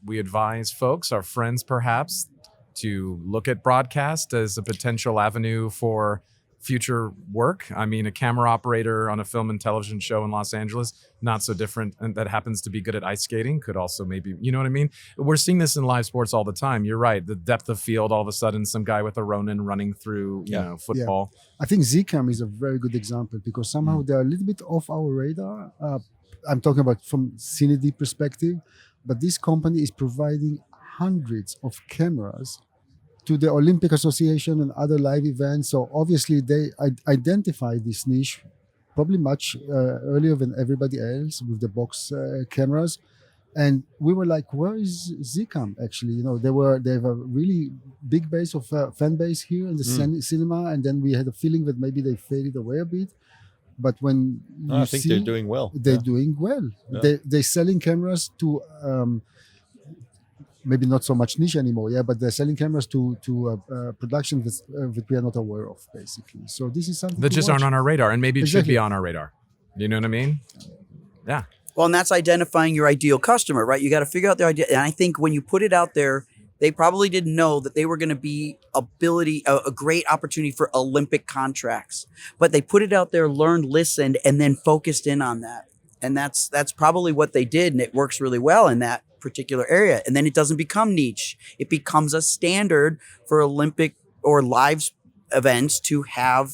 we advise folks, our friends perhaps, to look at broadcast as a potential avenue for future work? I mean, a camera operator on a film and television show in Los Angeles, not so different, and that happens to be good at ice skating, could also maybe, you know what I mean? We're seeing this in live sports all the time. You're right. The depth of field, all of a sudden, some guy with a Ronin running through, you know, football. Yeah. I think Zcam is a very good example because somehow they're a little bit off our radar. I'm talking about from CineD perspective, but this company is providing hundreds of cameras to the Olympic Association and other live events. So obviously they identify this niche probably much earlier than everybody else with the box cameras. And we were like, where is Zcam actually? You know, they have a really big base of fan base here in the cinema. And then we had a feeling that maybe they faded away a bit. But when I think they're doing well. They're doing well. Yeah. They're selling cameras to maybe not so much niche anymore, but they're selling cameras to production that we are not aware of, basically. So this is something that just aren't on our radar, and maybe it should be on our radar. You know what I mean? Yeah. Well, and that's identifying your ideal customer, right? You got to figure out their idea. And I think when you put it out there, they probably didn't know that they were going to be a great opportunity for Olympic contracts. But they put it out there, learned, listened, and then focused in on that. And that's probably what they did, and it works really well in that particular area. And then it doesn't become niche. It becomes a standard for Olympic or live events to have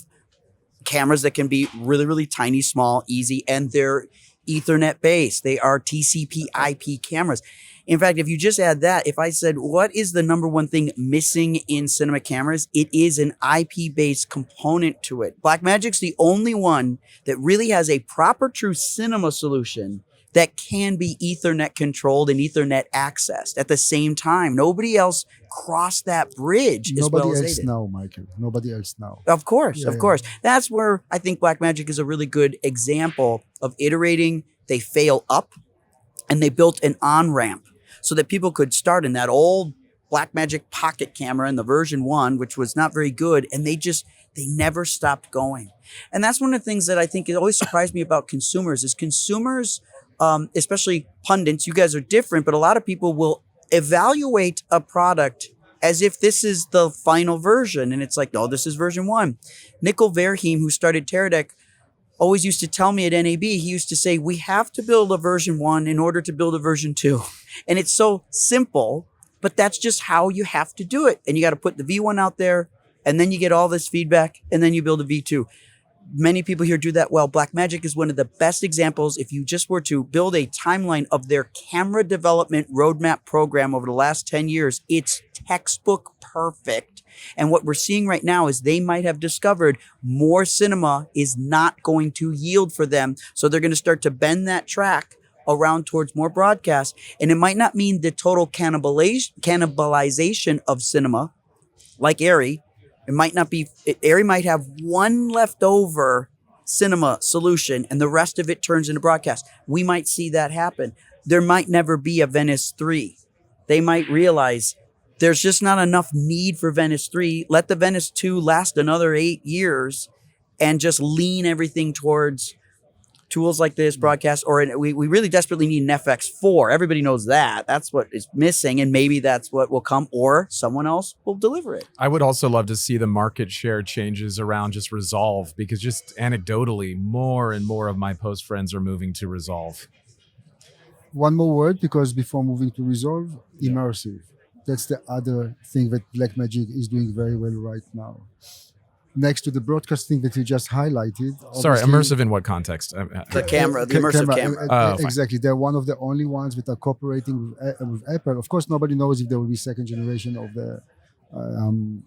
cameras that can be really, really tiny, small, easy, and they're Ethernet based. They are TCP IP cameras. In fact, if you just add that, if I said, what is the number one thing missing in cinema cameras? It is an IP-based component to it. Blackmagic's the only one that really has a proper true cinema solution that can be Ethernet controlled and Ethernet accessed at the same time. Nobody else crossed that bridge as well as they did. Nobody else now, Michael. Nobody else now. Of course, of course. That's where I think Blackmagic is a really good example of iterating. They fail up, and they built an on-ramp so that people could start in that old Blackmagic pocket camera in the version 1, which was not very good, and they never stopped going. And that's one of the things that I think it always surprised me about consumers is consumers, especially pundits, you guys are different, but a lot of people will evaluate a product as if this is the final version. And it's like, no, this is version 1. Nickel Verheim, who started Teradek, always used to tell me at NAB, he used to say, we have to build a version 1 in order to build a version 2. And it's so simple, but that's just how you have to do it. And you got to put the V1 out there, and then you get all this feedback, and then you build a V2. Many people here do that well. Blackmagic is one of the best examples. If you just were to build a timeline of their camera development roadmap program over the last 10 years, it's textbook perfect. And what we're seeing right now is they might have discovered more cinema is not going to yield for them. So they're going to start to bend that track around towards more broadcast. And it might not mean the total cannibalization of cinema like ARRI. It might not be, ARRI might have one leftover cinema solution and the rest of it turns into broadcast. We might see that happen. There might never be a Venice 3. They might realize there's just not enough need for Venice 3. Let the Venice 2 last another 8 years and just lean everything towards tools like this, broadcast, or we really desperately need an FX4. Everybody knows that. That's what is missing, and maybe that's what will come, or someone else will deliver it. I would also love to see the market share changes around just Resolve, because just anecdotally, more and more of my post friends are moving to Resolve. One more word, because before moving to Resolve, immersive. That's the other thing that Blackmagic is doing very well right now. Next to the broadcasting that you just highlighted. Sorry, immersive in what context? The camera, the immersive camera. Exactly. They're one of the only ones that are cooperating with Apple. Of course, nobody knows if there will be second generation of the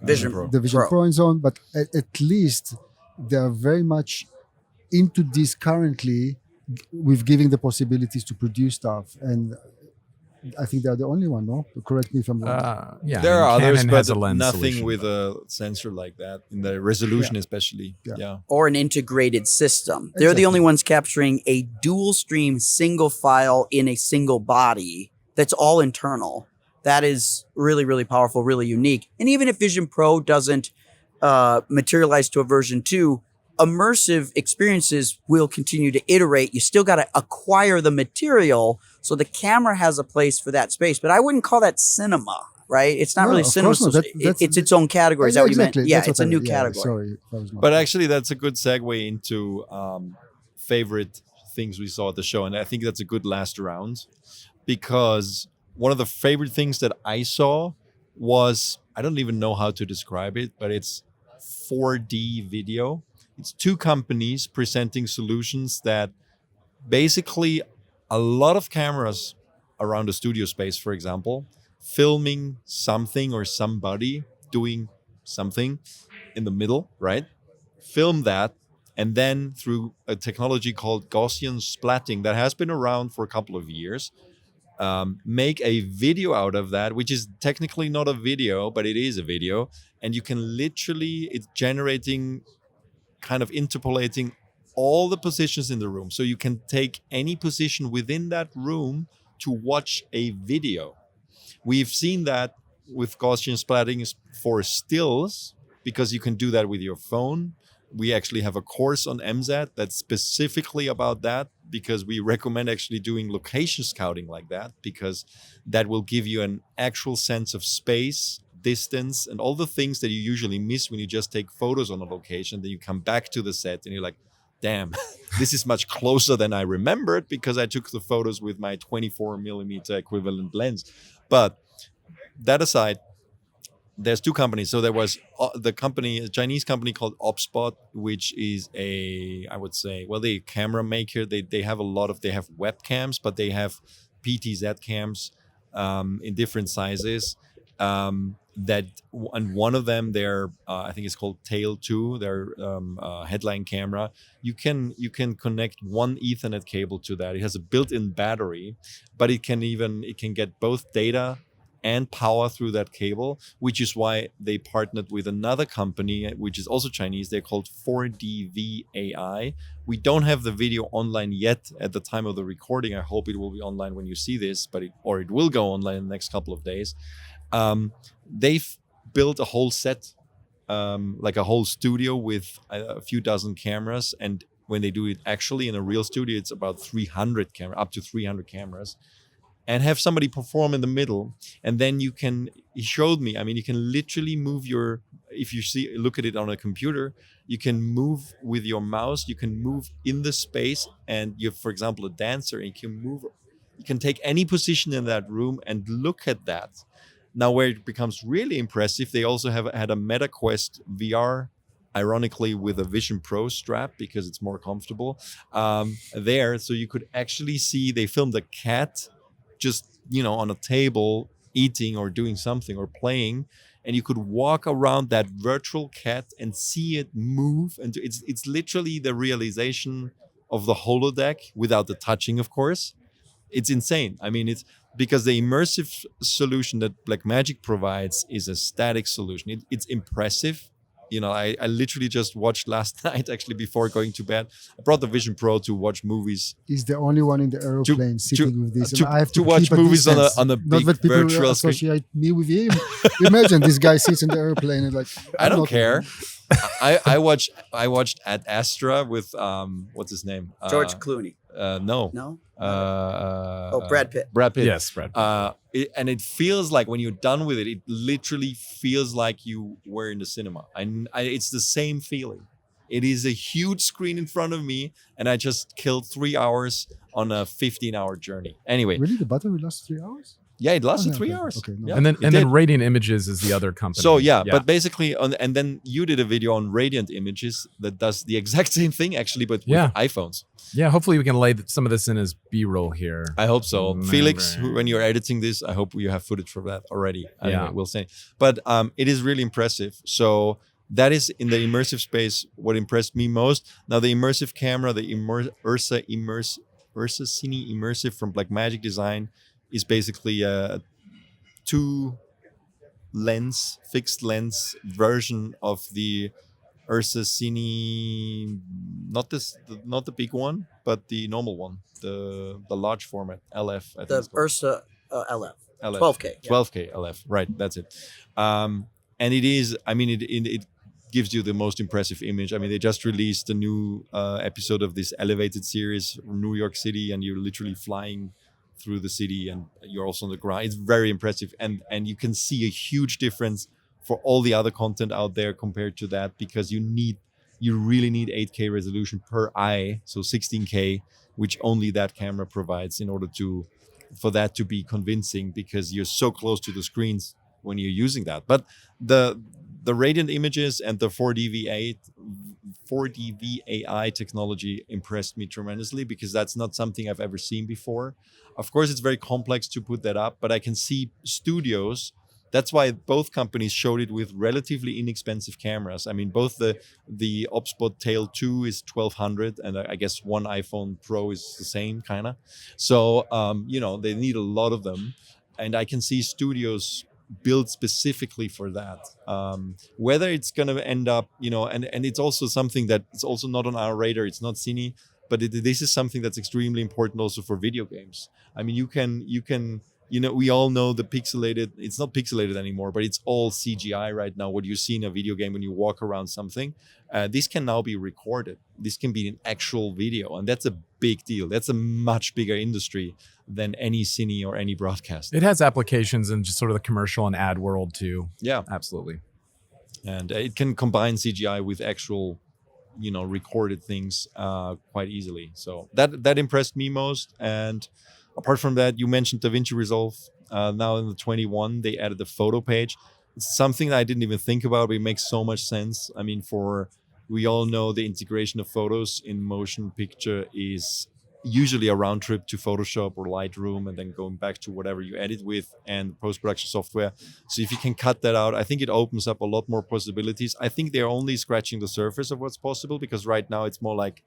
Vision Pro. The Vision Pro and so on, but at least they're very much into this currently with giving the possibilities to produce stuff. And I think they're the only one, no? Correct me if I'm wrong. Yeah, There are Canon others, has a but lens nothing solution, with but- a sensor like that in the resolution, Yeah. especially. Yeah. Yeah. Or an integrated system. They're the only Exactly. ones capturing a dual stream single file in a single body that's all internal. That is really, really powerful, really unique. And even if Vision Pro doesn't materialize to a version 2, immersive experiences will continue to iterate. You still got to acquire the material, so the camera has a place for that space. But I wouldn't call that cinema, right? It's not No, really of cinema. course not. So That's- it's its own category. Is that what you meant? Yeah, it's a new category. Sorry, that was not. But actually, that's a good segue into favorite things we saw at the show. And I think that's a good last round, because one of the favorite things that I saw was, I don't even know how to describe it, but it's 4D video. It's two companies presenting solutions that basically a lot of cameras around the studio space, for example, filming something or somebody doing something in the middle, right? Film that, and then through a technology called Gaussian Splatting that has been around for a couple of years, make a video out of that, which is technically not a video, but it is a video. And you can literally, it's generating, kind of interpolating all the positions in the room. So you can take any position within that room to watch a video. We've seen that with Gaussian splatting for stills, because you can do that with your phone. We actually have a course on MZAT that's specifically about that, because we recommend actually doing location scouting like that, because that will give you an actual sense of space, distance, and all the things that you usually miss when you just take photos on a location. Then you come back to the set and you're like, damn, this is much closer than I remembered, because I took the photos with my 24mm equivalent lens. But that aside, there's two companies. So there was the company, a Chinese company called OpSpot, which is I would say, well, they camera maker. They have they have webcams, but they have PTZ cams in different sizes. And one of them, I think it's called Tail 2, their headline camera. You can connect one Ethernet cable to that. It has a built-in battery, but it can get both data and power through that cable, which is why they partnered with another company, which is also Chinese. They're called 4DV AI. We don't have the video online yet at the time of the recording. I hope it will be online when you see this, it will go online in the next couple of days. They've built a whole set, like a whole studio with a few dozen cameras. And when they do it actually in a real studio, it's about 300 cameras, up to 300 cameras. And have somebody perform in the middle, and then he showed me, you can literally move if you look at it on a computer, you can move with your mouse, you can move in the space, and you're, for example, a dancer, and you can take any position in that room and look at that. Now, where it becomes really impressive, they also had a MetaQuest VR, ironically with a Vision Pro strap, because it's more comfortable there. So you could actually see, they filmed a cat just on a table eating or doing something or playing, and you could walk around that virtual cat and see it move. And it's literally the realization of the holodeck without the touching, of course. It's insane. It's because the immersive solution that Blackmagic provides is a static solution. It's impressive. I literally just watched last night, actually, before going to bed. I brought the Vision Pro to watch movies. He's the only one in the aeroplane sitting with this. To, and I have to watch keep movies distance. on a Not big that people virtual screen. associate me with him. Imagine this guy sits in the airplane and I don't care. I watched Ad Astra with what's his name? George Clooney. No. No? Brad Pitt. Brad Pitt. Yes, Brad Pitt. And it feels like when you're done with it, it literally feels like you were in the cinema. It's the same feeling. It is a huge screen in front of me, and I just killed 3 hours on a 15-hour journey. Anyway. Really? The battery lasts 3 hours? Yeah, it lasted 3 okay. hours. Okay, no. Yeah, and it then did. Radiant Images is the other company. So but basically, and then you did a video on Radiant Images that does the exact same thing, actually, but with iPhones. Yeah, hopefully we can lay some of this in as B-roll here. I hope so. Felix, when you're editing this, I hope you have footage for that already. Anyway, we'll see. But it is really impressive. So that is in the immersive space what impressed me most. Now the immersive camera, the URSA Cine Immersive from Blackmagic Design, is basically a fixed lens version of the URSA Cine, not the big one, but the normal one, the large format LF. I think The it's called. URSA LF. LF. 12K. Yeah. 12K LF. Right, that's it. And it is. I mean, it gives you the most impressive image. I mean, they just released a new episode of this elevated series from New York City, and you're literally flying through the city, and you're also on the ground. It's very impressive, and you can see a huge difference for all the other content out there compared to that, because you really need 8K resolution per eye, so 16K, which only that camera provides in order for that to be convincing, because you're so close to the screens when you're using that. But the radiant images and the 4D VAI technology impressed me tremendously, because that's not something I've ever seen before. Of course, it's very complex to put that up, but I can see studios. That's why both companies showed it with relatively inexpensive cameras. I mean, both the OpSpot Tail 2 is 1200, and I guess one iPhone Pro is the same kind of. So, they need a lot of them, and I can see studios built specifically for that. Whether it's going to end up, and it's also something that it's also not on our radar. It's not Cine, but this is something that's extremely important also for video games. I mean, you can. We all know the pixelated, it's not pixelated anymore, but it's all CGI right now. What you see in a video game when you walk around something, this can now be recorded. This can be an actual video. And that's a big deal. That's a much bigger industry than any cine or any broadcast. It has applications in just sort of the commercial and ad world too. Yeah. Absolutely. And it can combine CGI with actual, recorded things quite easily. So that impressed me most. And apart from that, you mentioned DaVinci Resolve. Now in the 21, they added the photo page. It's something that I didn't even think about, but it makes so much sense. I mean, we all know the integration of photos in motion picture is usually a round trip to Photoshop or Lightroom, and then going back to whatever you edit with and post-production software. So if you can cut that out, I think it opens up a lot more possibilities. I think they're only scratching the surface of what's possible, because right now it's more like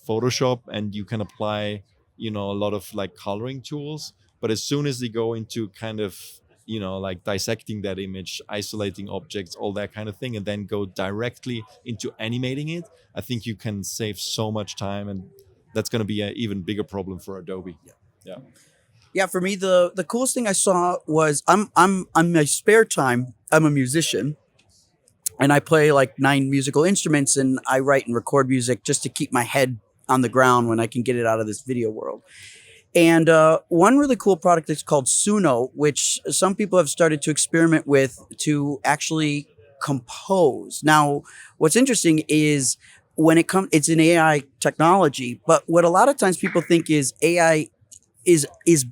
Photoshop, and you can apply a lot of like coloring tools. But as soon as they go into kind of, like dissecting that image, isolating objects, all that kind of thing, and then go directly into animating it, I think you can save so much time, and that's going to be an even bigger problem for Adobe. Yeah, for me, the coolest thing I saw was I'm on my spare time, I'm a musician, and I play like 9 musical instruments, and I write and record music just to keep my head on the ground when I can get it out of this video world. And one really cool product is called Suno, which some people have started to experiment with to actually compose. Now, what's interesting is when it comes, it's an AI technology, but what a lot of times people think is AI is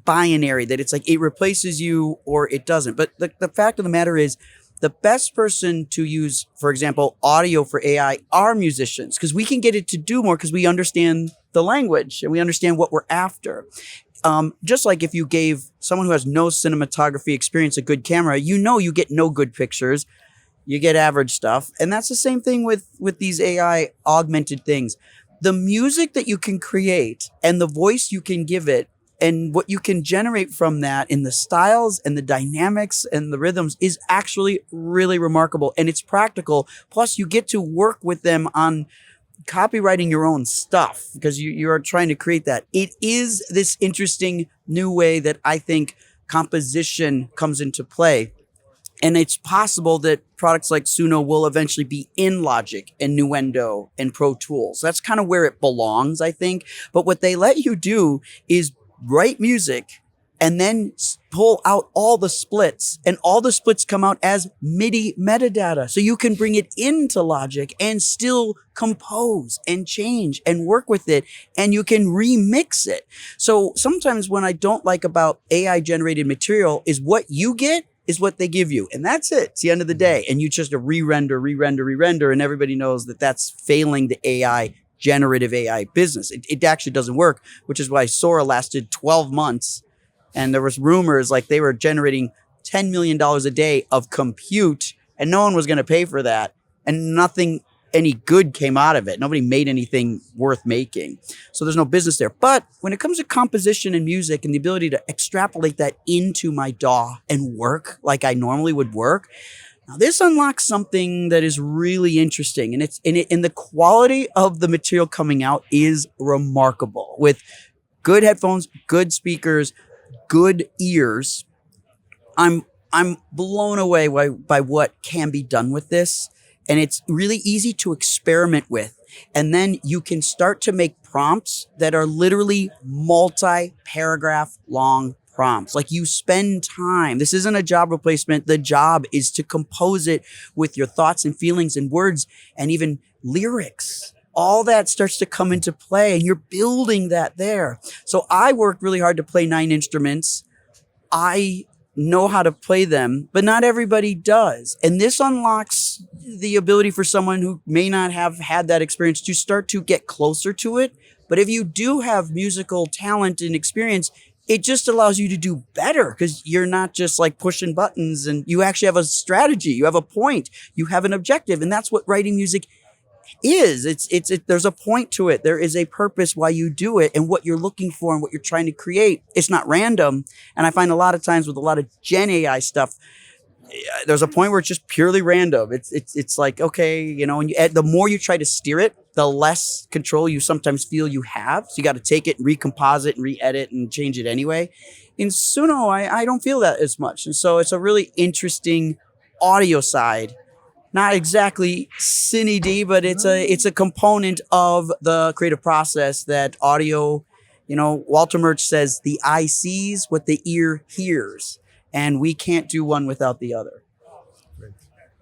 binary, that it's like it replaces you or it doesn't. But the fact of the matter is, the best person to use, for example, audio for AI are musicians, because we can get it to do more because we understand the language and we understand what we're after. Just like if you gave someone who has no cinematography experience a good camera, you get no good pictures, you get average stuff. And that's the same thing with these AI augmented things. The music that you can create and the voice you can give it and what you can generate from that in the styles and the dynamics and the rhythms is actually really remarkable, and it's practical. Plus, you get to work with them on copywriting your own stuff because you are trying to create that. It is this interesting new way that I think composition comes into play. And it's possible that products like Suno will eventually be in Logic and Nuendo and Pro Tools. That's kind of where it belongs, I think. But what they let you do is write music and then pull out all the splits, and all the splits come out as MIDI metadata. So you can bring it into Logic and still compose and change and work with it, and you can remix it. So sometimes when I don't like about AI generated material is what you get is what they give you. And that's it. It's the end of the day. And you just re-render. And everybody knows that that's failing the AI, generative AI business. It actually doesn't work, which is why Sora lasted 12 months. And there was rumors like they were generating $10 million a day of compute, and no one was going to pay for that. And nothing any good came out of it. Nobody made anything worth making. So there's no business there. But when it comes to composition and music and the ability to extrapolate that into my DAW and work like I normally would work, now this unlocks something that is really interesting. And the quality of the material coming out is remarkable with good headphones, good speakers, good ears. I'm blown away by what can be done with this. And it's really easy to experiment with. And then you can start to make prompts that are literally multi-paragraph long prompts. Like you spend time. This isn't a job replacement. The job is to compose it with your thoughts and feelings and words and even lyrics. All that starts to come into play and you're building that there. So I worked really hard to play 9 instruments. I know how to play them, but not everybody does. And this unlocks the ability for someone who may not have had that experience to start to get closer to it. But if you do have musical talent and experience, it just allows you to do better because you're not just like pushing buttons and you actually have a strategy. You have a point. You have an objective. And that's what writing music is. There's a point to it. There is a purpose why you do it and what you're looking for and what you're trying to create. It's not random. And I find a lot of times with a lot of Gen AI stuff, there's a point where it's just purely random. It's like, okay, you know, and the more you try to steer it, the less control you sometimes feel you have. So you got to take it and recompose it and re-edit and change it anyway. In Suno, I don't feel that as much. And so it's a really interesting audio side. Not exactly CineD, but it's a component of the creative process that audio, you know, Walter Murch says the eye sees what the ear hears, and we can't do one without the other.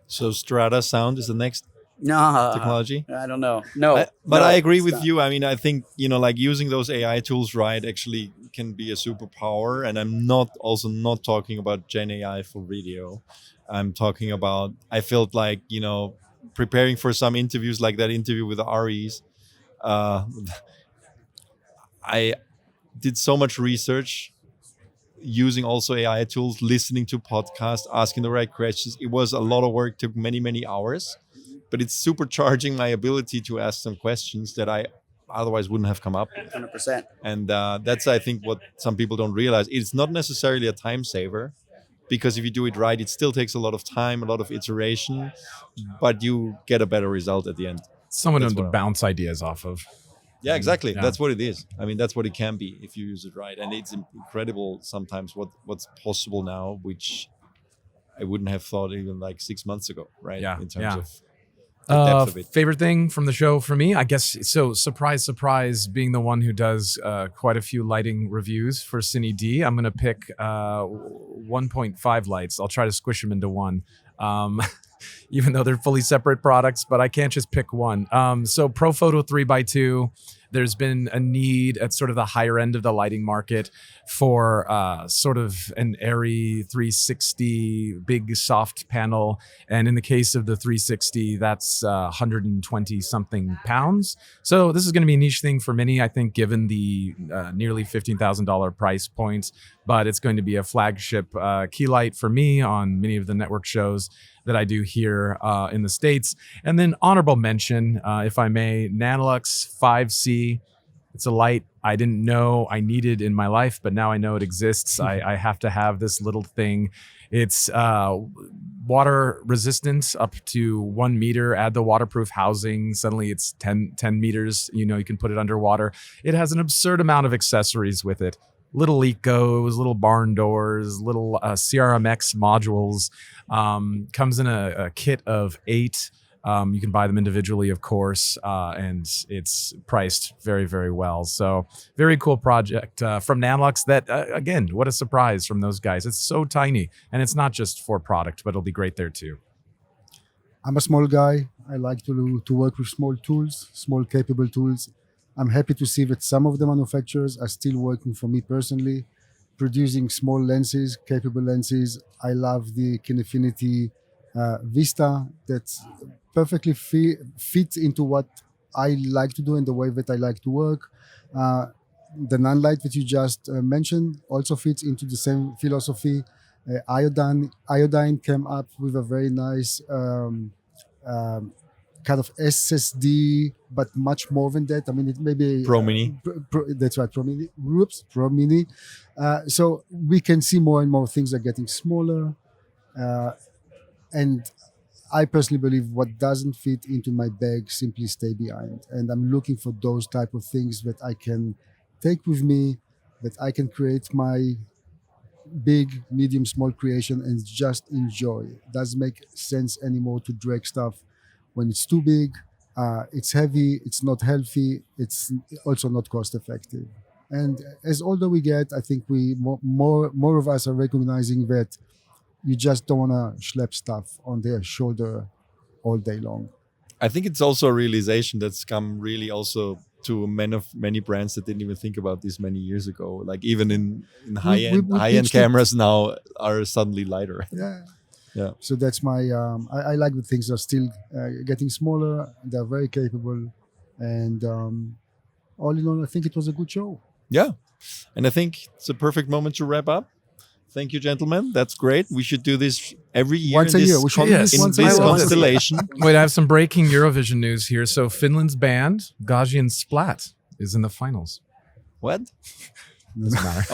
So Strada sound is the next technology? I don't know. No. But I agree with you. I mean, I think, you know, like using those AI tools, right, actually can be a superpower. And I'm not talking about Gen AI for video. I'm talking about, I felt like, you know, preparing for some interviews like that interview with the ARRIs. I did so much research using also AI tools, listening to podcasts, asking the right questions. It was a lot of work, took many, many hours, but it's supercharging my ability to ask some questions that I otherwise wouldn't have come up with. 100%. And that's, I think, what some people don't realize. It's not necessarily a time saver, because if you do it right, it still takes a lot of time, a lot of iteration, but you get a better result at the end. Someone to bounce ideas off of. Yeah, exactly. Yeah. That's what it is. I mean, that's what it can be if you use it right. And it's incredible sometimes what's possible now, which I wouldn't have thought even like 6 months ago, right? Yeah, In terms yeah. of the depth of it. Favorite thing from the show for me, I guess, so surprise, being the one who does quite a few lighting reviews for CineD, I'm going to pick 1.5 lights. I'll try to squish them into one. Even though they're fully separate products, but I can't just pick one. So Profoto 3x2, there's been a need at sort of the higher end of the lighting market for sort of an ARRI 360 big soft panel. And in the case of the 360, that's 120 something pounds. So this is going to be a niche thing for many, I think, given the nearly $15,000 price points, but it's going to be a flagship key light for me on many of the network shows that I do here in the States. And then honorable mention, if I may, NanoLux 5C. It's a light I didn't know I needed in my life, but now I know it exists. I have to have this little thing. It's water resistant up to 1 meter. Add the waterproof housing. Suddenly it's 10 meters. You know, you can put it underwater. It has an absurd amount of accessories with it. Little Ecos, little barn doors, little CRMX modules. Comes in a kit of 8. You can buy them individually, of course, and it's priced very, very well. So very cool project from NanoLux that, again, what a surprise from those guys. It's so tiny, and it's not just for product, but it'll be great there too. I'm a small guy. I like to work with small tools, small capable tools. I'm happy to see that some of the manufacturers are still working for me personally, producing small lenses, capable lenses. I love the Kinefinity Vista that perfectly fits into what I like to do and the way that I like to work. The non-light that you just mentioned also fits into the same philosophy. Iodine came up with a very nice kind of SSD, but much more than that. I mean, it may be Pro Mini. That's right, Pro Mini. Whoops, Pro Mini. So we can see more and more things are getting smaller, and I personally believe what doesn't fit into my bag simply stay behind. And I'm looking for those type of things that I can take with me, that I can create my big, medium, small creation and just enjoy. It doesn't make sense anymore to drag stuff when it's too big. It's heavy, it's not healthy, it's also not cost effective. And as older we get, I think we more of us are recognizing that you just don't want to schlep stuff on their shoulder all day long. I think it's also a realization that's come really also to many brands that didn't even think about this many years ago. Like even in high-end cameras now are suddenly lighter. Yeah. So that's my. I like that things are still getting smaller. They're very capable, and all in all, I think it was a good show. Yeah, and I think it's a perfect moment to wrap up. Thank you, gentlemen. That's great. We should do this every year. Once a year. We should do this once a year. Constellation. Wait, I have some breaking Eurovision news here. So Finland's band, Gaussian Splat, is in the finals. What? Doesn't matter.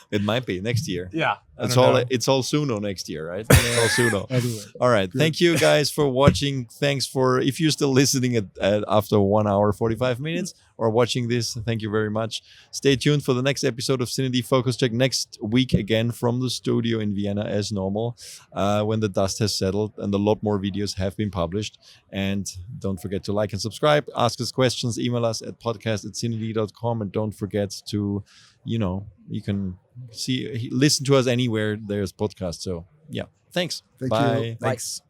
It might be next year. Yeah. It's all Suno next year, right? It's all Suno. Anyway, all right. good. Thank you guys for watching. Thanks for, if you're still listening at after 1 hour, 45 minutes or watching this, thank you very much. Stay tuned for the next episode of CineD Focus Check next week again from the studio in Vienna as normal, when the dust has settled and a lot more videos have been published. And don't forget to like and subscribe, ask us questions, email us at podcast@cined.com, and don't forget to, you can listen to us anywhere there's podcasts. So yeah, thanks. Thank Bye. you. Thanks.